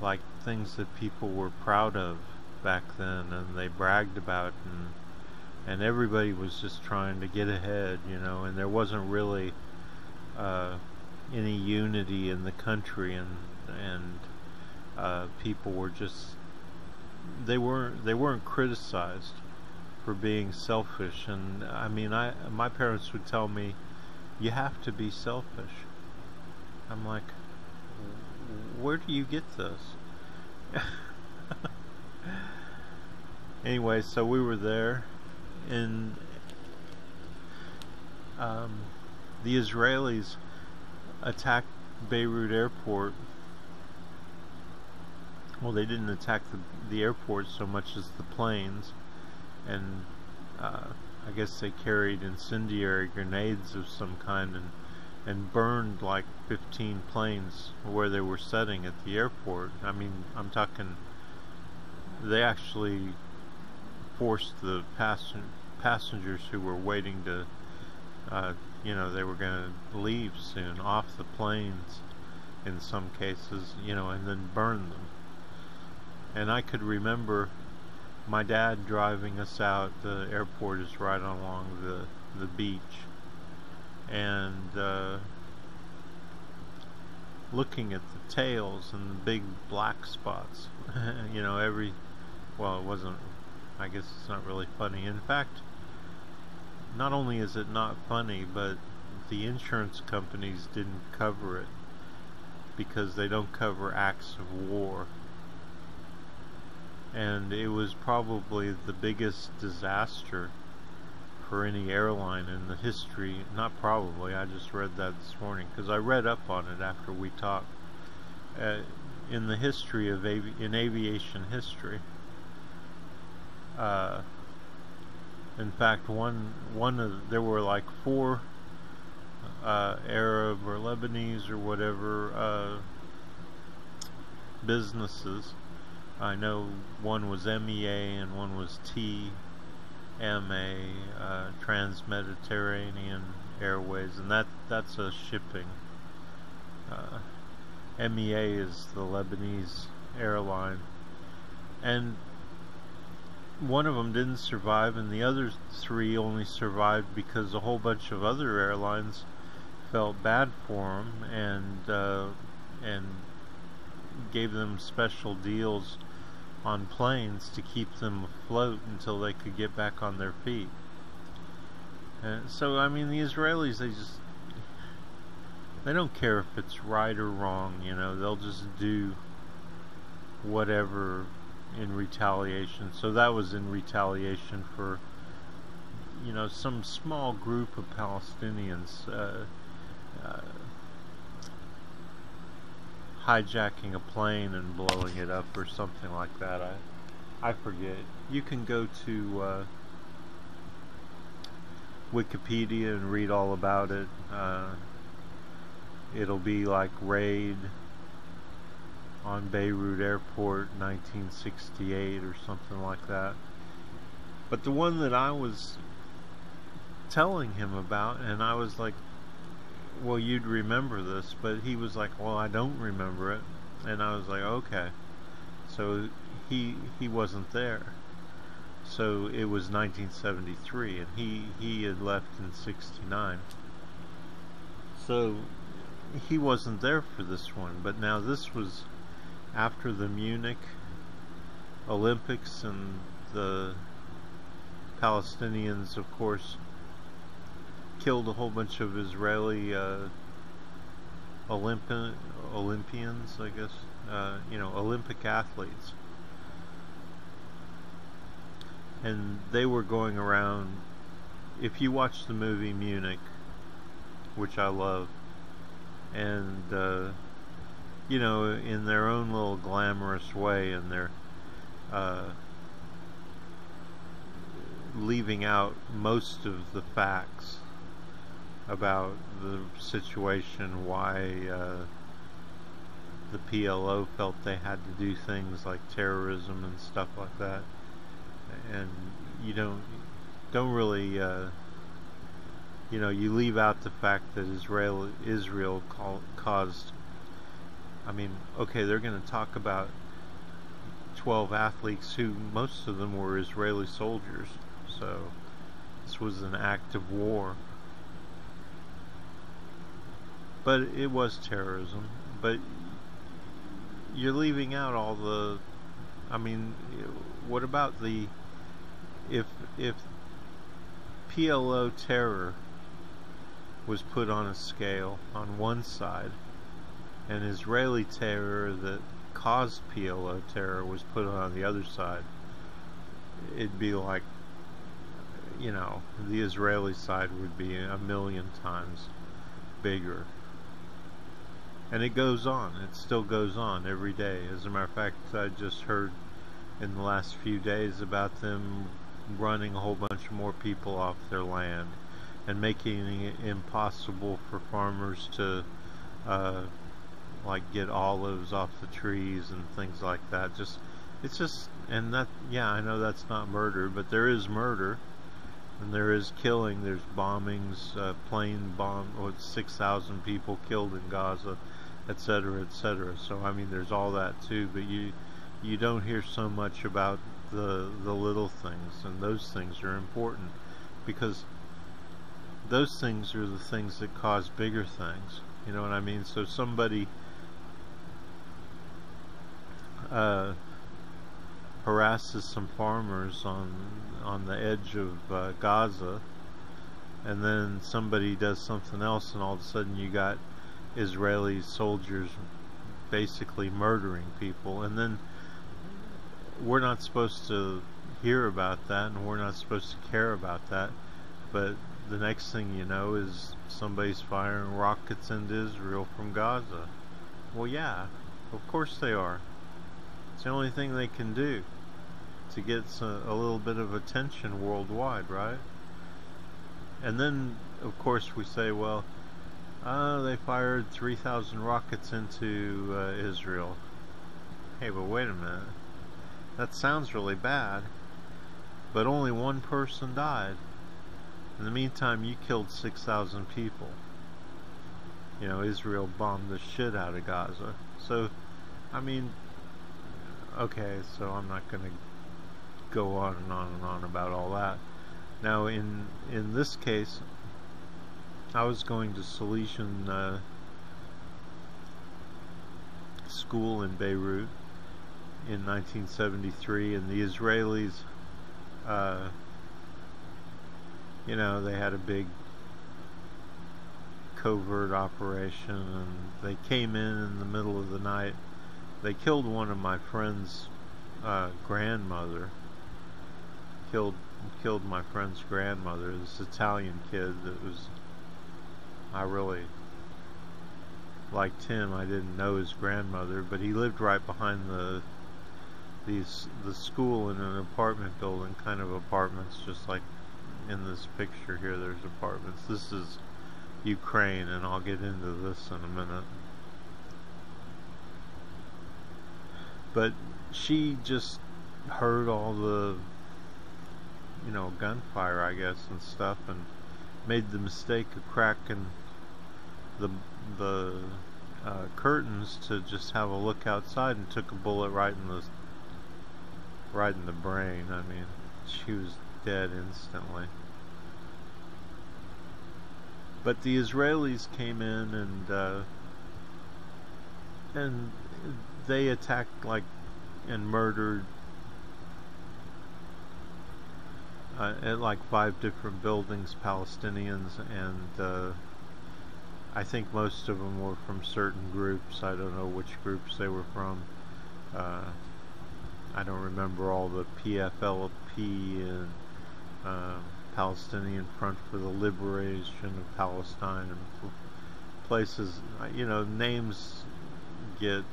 like things that people were proud of back then, and they bragged about, and everybody was just trying to get ahead, you know, and there wasn't really any unity in the country, and people were just, they weren't criticized for being selfish. And I mean, my parents would tell me, you have to be selfish. I'm like, where do you get this? Anyway, so we were there, and the Israelis attacked Beirut airport. Well, they didn't attack the airport so much as the planes, and I guess they carried incendiary grenades of some kind, and burned like 15 planes where they were setting at the airport. I mean, I'm talking, they actually forced the passengers who were waiting to, you know, they were going to leave soon, off the planes in some cases, you know, and then burn them. And I could remember my dad driving us out. The airport is right along the beach, and looking at the tails and the big black spots. You know, well, it wasn't, I guess it's not really funny. In fact, not only is it not funny, but the insurance companies didn't cover it, because they don't cover acts of war. And it was probably the biggest disaster for any airline in the history. Not probably, I just read that this morning, because I read up on it after we talked. in the history of aviation history. In fact, there were like 4 Arab or Lebanese or whatever businesses. I know one was MEA and one was TMA, Trans-Mediterranean Airways, and that's a shipping. MEA is the Lebanese airline, and one of them didn't survive, and the other 3 only survived because a whole bunch of other airlines felt bad for them and gave them special deals on planes to keep them afloat until they could get back on their feet. So I mean, the Israelis, they don't care if it's right or wrong, you know, they'll just do whatever in retaliation. So that was in retaliation for, you know, some small group of Palestinians hijacking a plane and blowing it up or something like that. I forget. You can go to Wikipedia and read all about it. It'll be like raid on Beirut Airport 1968 or something like that. But the one that I was telling him about, and I was like, well, you'd remember this, but he was like, well, I don't remember it. And I was like, okay. So he wasn't there. So it was 1973, and he had left in 69. So he wasn't there for this one, but now this was after the Munich Olympics, and the Palestinians, of course, killed a whole bunch of Israeli Olympians, I guess, you know, Olympic athletes. And they were going around, if you watch the movie Munich, which I love, and you know, in their own little glamorous way, and they're leaving out most of the facts about the situation, why the PLO felt they had to do things like terrorism and stuff like that. And you don't really you know, you leave out the fact that Israel caused, I mean, okay, they're going to talk about 12 athletes who most of them were Israeli soldiers, so this was an act of war. But it was terrorism. But you're leaving out all the, I mean, what about the, if PLO terror was put on a scale on one side, and Israeli terror that caused PLO terror was put on the other side, it'd be like, you know, the Israeli side would be 1,000,000 times bigger. And it goes on. It still goes on every day. As a matter of fact, I just heard in the last few days about them running a whole bunch more people off their land and making it impossible for farmers to like get olives off the trees and things like that. It's just, and that, yeah, I know that's not murder, but there is murder, and there is killing. There's bombings, plane bomb, 6,000 people killed in Gaza, etc., etc. So I mean, there's all that too, but you don't hear so much about the little things, and those things are important, because those things are the things that cause bigger things. You know what I mean? So somebody harasses some farmers on the edge of Gaza, and then somebody does something else, and all of a sudden you got Israeli soldiers basically murdering people. And then we're not supposed to hear about that, and we're not supposed to care about that, but the next thing you know is somebody's firing rockets into Israel from Gaza. Well, yeah, Of course they are. It's the only thing they can do to get a little bit of attention worldwide, right? And then, of course, we say, well, they fired 3,000 rockets into Israel. Hey, but wait a minute. That sounds really bad, but only one person died. In the meantime, you killed 6,000 people. You know, Israel bombed the shit out of Gaza. So, I mean, okay, so I'm not going to go on and on and on about all that. Now, in this case, I was going to Salesian school in Beirut in 1973, and the Israelis, you know, they had a big covert operation, and they came in the middle of the night. They killed one of my friend's grandmother. Killed my friend's grandmother, this Italian kid that was, I really liked him. I didn't know his grandmother, but he lived right behind the school in an apartment building, kind of apartments, just like in this picture here. There's apartments. This is Ukraine, and I'll get into this in a minute. But she just heard all the, you know, gunfire, I guess, and stuff, and made the mistake of cracking the curtains to just have a look outside, and took a bullet right in the brain. I mean, she was dead instantly. But the Israelis came in, and they attacked, like, and murdered at like 5 different buildings, Palestinians, and I think most of them were from certain groups. I don't know which groups they were from. I don't remember all the PFLP and Palestinian Front for the Liberation of Palestine, and places, you know, names get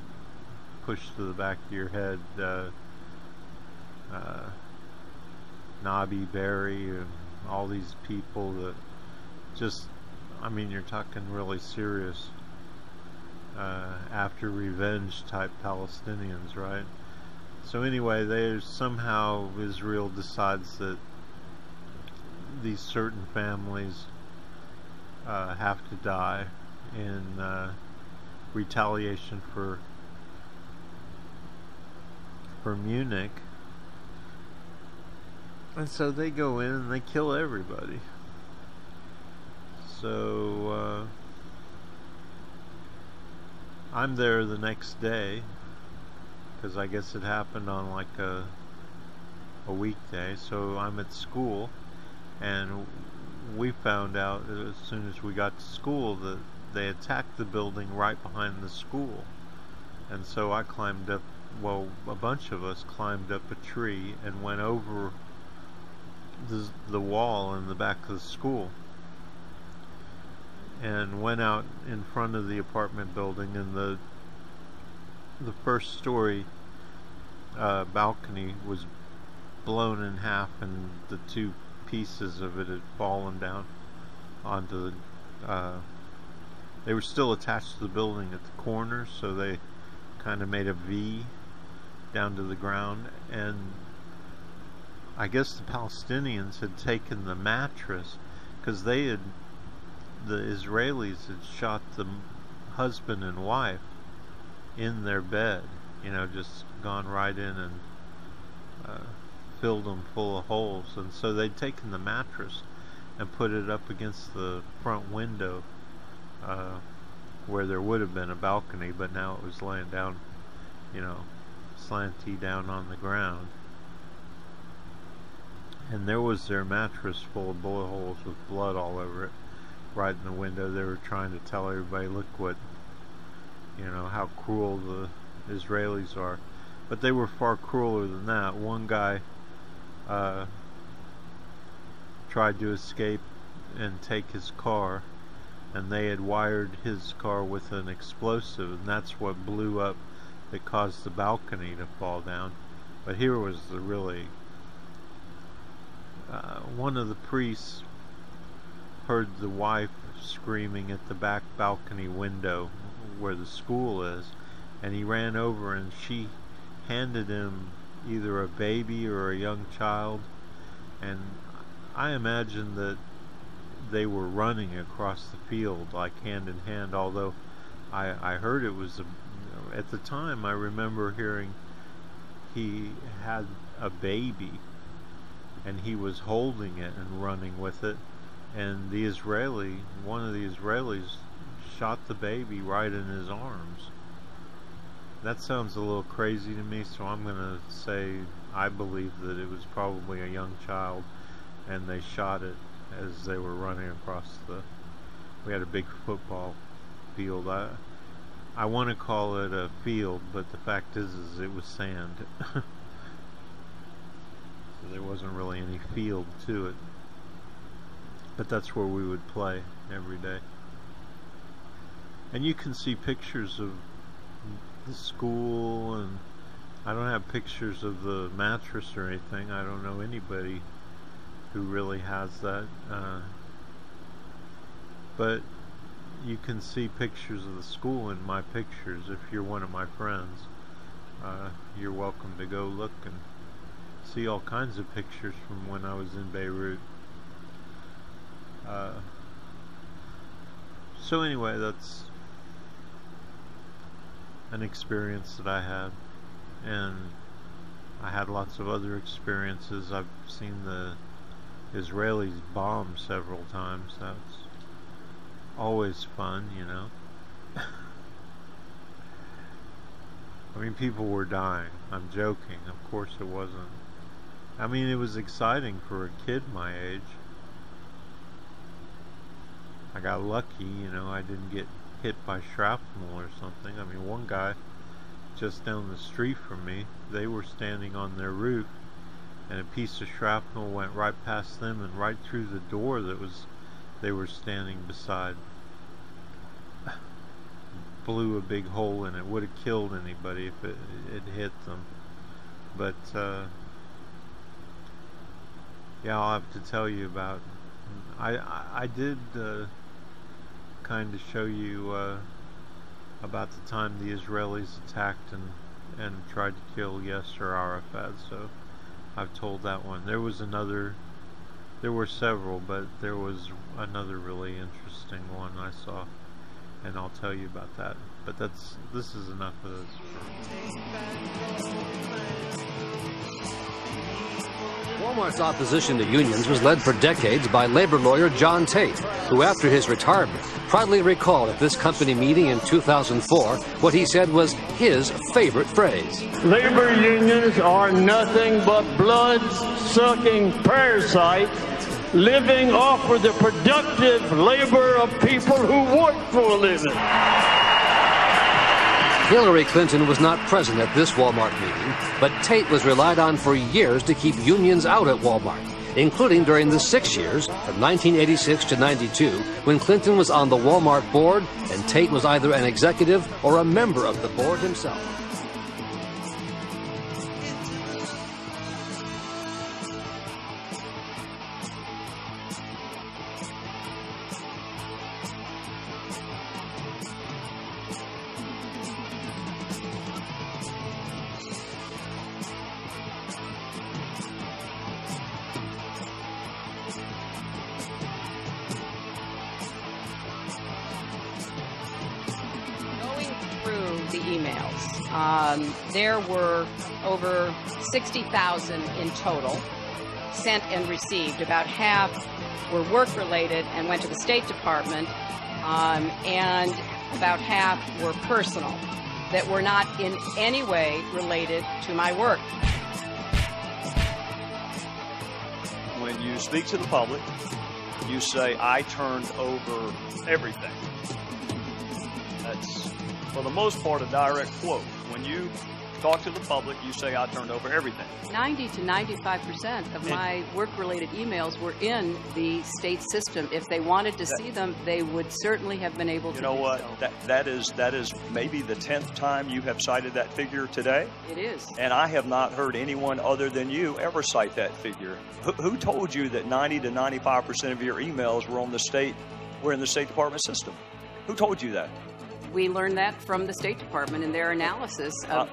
pushed to the back of your head. Nabi Berry and all these people that just, I mean, you're talking really serious after revenge type Palestinians, right? So anyway, there's somehow Israel decides that these certain families have to die in retaliation for Munich. And so they go in and they kill everybody. So I'm there the next day, because I guess it happened on like a weekday. So I'm at school, and we found out as soon as we got to school that they attacked the building right behind the school. And so I climbed up, well, a bunch of us climbed up a tree and went over the wall in the back of the school, and went out in front of the apartment building, and the first story balcony was blown in half, and the 2 pieces of it had fallen down onto the they were still attached to the building at the corner, so they kind of made a V down to the ground. And I guess the Palestinians had taken the mattress, because the Israelis had shot the husband and wife in their bed, you know, just gone right in and filled them full of holes. And so they'd taken the mattress and put it up against the front window where there would have been a balcony, but now it was laying down, you know, slanty down on the ground. And there was their mattress full of bullet holes with blood all over it, right in the window. They were trying to tell everybody, look what, you know, how cruel the Israelis are. But they were far crueler than that. One guy tried to escape and take his car, and they had wired his car with an explosive, and that's what blew up that caused the balcony to fall down. But here was the really... one of the priests heard the wife screaming at the back balcony window where the school is, and he ran over and she handed him either a baby or a young child, and I imagine that they were running across the field like hand in hand, although I heard it was at the time I remember hearing he had a baby and he was holding it and running with it, and one of the Israelis shot the baby right in his arms. That sounds a little crazy to me, so I'm gonna say I believe that it was probably a young child and they shot it as they were running across we had a big football field. I want to call it a field, but the fact is it was sand. So there wasn't really any field to it. But that's where we would play every day. And you can see pictures of the school, and I don't have pictures of the mattress or anything. I don't know anybody who really has that. But you can see pictures of the school in my pictures. If you're one of my friends, you're welcome to go look and see all kinds of pictures from when I was in Beirut. So anyway, that's an experience that I had, and I had lots of other experiences. I've seen the Israelis bomb several times. That's always fun, you know. I mean, people were dying. I'm joking. Of course it wasn't. I mean, it was exciting for a kid my age. I got lucky, you know. I didn't get hit by shrapnel or something. I mean, one guy just down the street from me, they were standing on their roof, and a piece of shrapnel went right past them and right through the door that they were standing beside. Blew a big hole in it. Would have killed anybody if it hit them. But yeah, I'll have to tell you about. I did kind of show you about the time the Israelis attacked and tried to kill Yasser Arafat. So I've told that one. There were several, but there was another really interesting one I saw, and I'll tell you about that. But this is enough of this. Walmart's opposition to unions was led for decades by labor lawyer John Tate, who after his retirement proudly recalled at this company meeting in 2004 what he said was his favorite phrase. Labor unions are nothing but blood-sucking parasites living off of the productive labor of people who work for a living. Hillary Clinton was not present at this Walmart meeting, but Tate was relied on for years to keep unions out at Walmart, including during the 6 years from 1986 to 92, when Clinton was on the Walmart board and Tate was either an executive or a member of the board himself. The emails. There were over 60,000 in total sent and received. About half were work-related and went to the State Department, and about half were personal that were not in any way related to my work. When you speak to the public, you say, I turned over everything. That's, for the most part, a direct quote. When you talk to the public, you say I turned over everything. 90 to 95% of my work-related emails were in the state system. If they wanted to see them, they would certainly have been able to do so. You know what? That is maybe the 10th time you have cited that figure today. It is. And I have not heard anyone other than you ever cite that figure. Who told you that 90 to 95% of your emails were in the State Department system? Who told you that? We learned that from the State Department in their analysis of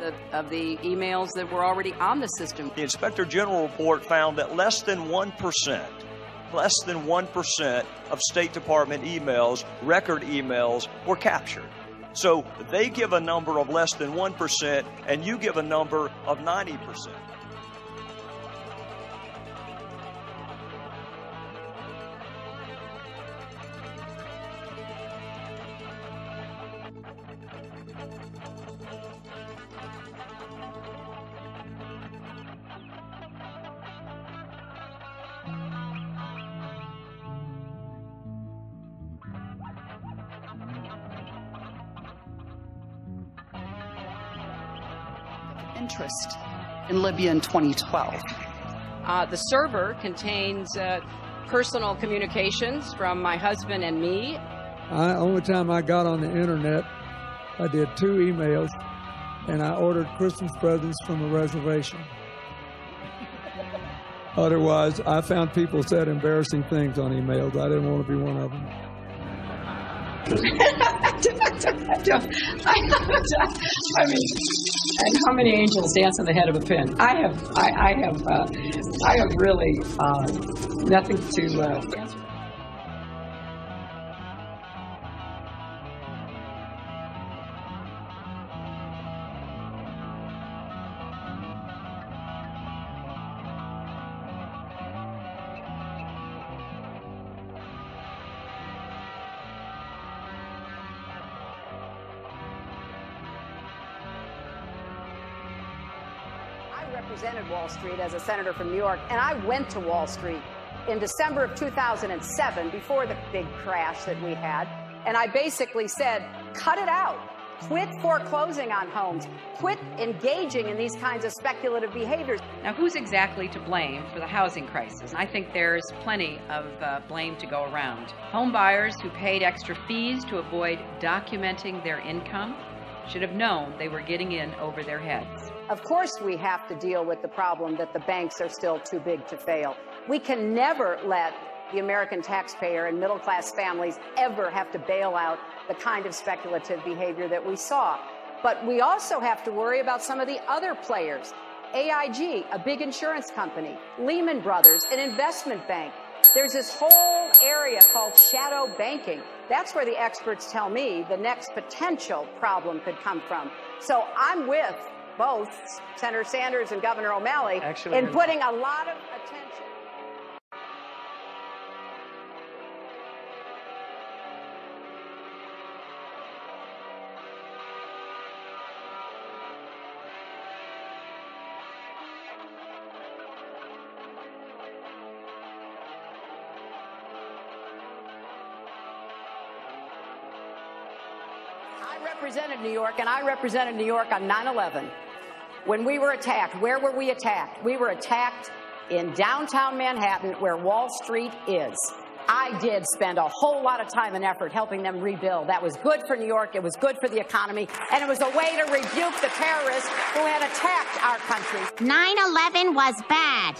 the emails that were already on the system. The Inspector General report found that less than 1% of State Department emails, record emails, were captured. So they give a number of less than 1%, and you give a number of 90%. Interest in Libya in 2012. The server contains personal communications from my husband and me. Only time I got on the internet, I did 2 emails, and I ordered Christmas presents from a reservation. Otherwise, I found people said embarrassing things on emails. I didn't want to be one of them. I mean, and how many angels dance on the head of a pin? I have really nothing to answer. I represented Wall Street as a senator from New York, and I went to Wall Street in December of 2007, before the big crash that we had, and I basically said, cut it out. Quit foreclosing on homes. Quit engaging in these kinds of speculative behaviors. Now, who's exactly to blame for the housing crisis? I think there's plenty of blame to go around. Home buyers who paid extra fees to avoid documenting their income should have known they were getting in over their heads. Of course, we have to deal with the problem that the banks are still too big to fail. We can never let the American taxpayer and middle-class families ever have to bail out the kind of speculative behavior that we saw. But we also have to worry about some of the other players. AIG, a big insurance company, Lehman Brothers, an investment bank. There's this whole area called shadow banking. That's where the experts tell me the next potential problem could come from. So I'm with both Senator Sanders and Governor O'Malley in putting a lot of attention. I represented New York, and I represented New York on 9/11. When we were attacked, where were we attacked? We were attacked in downtown Manhattan, where Wall Street is. I did spend a whole lot of time and effort helping them rebuild. That was good for New York, it was good for the economy, and it was a way to rebuke the terrorists who had attacked our country. 9/11 was bad.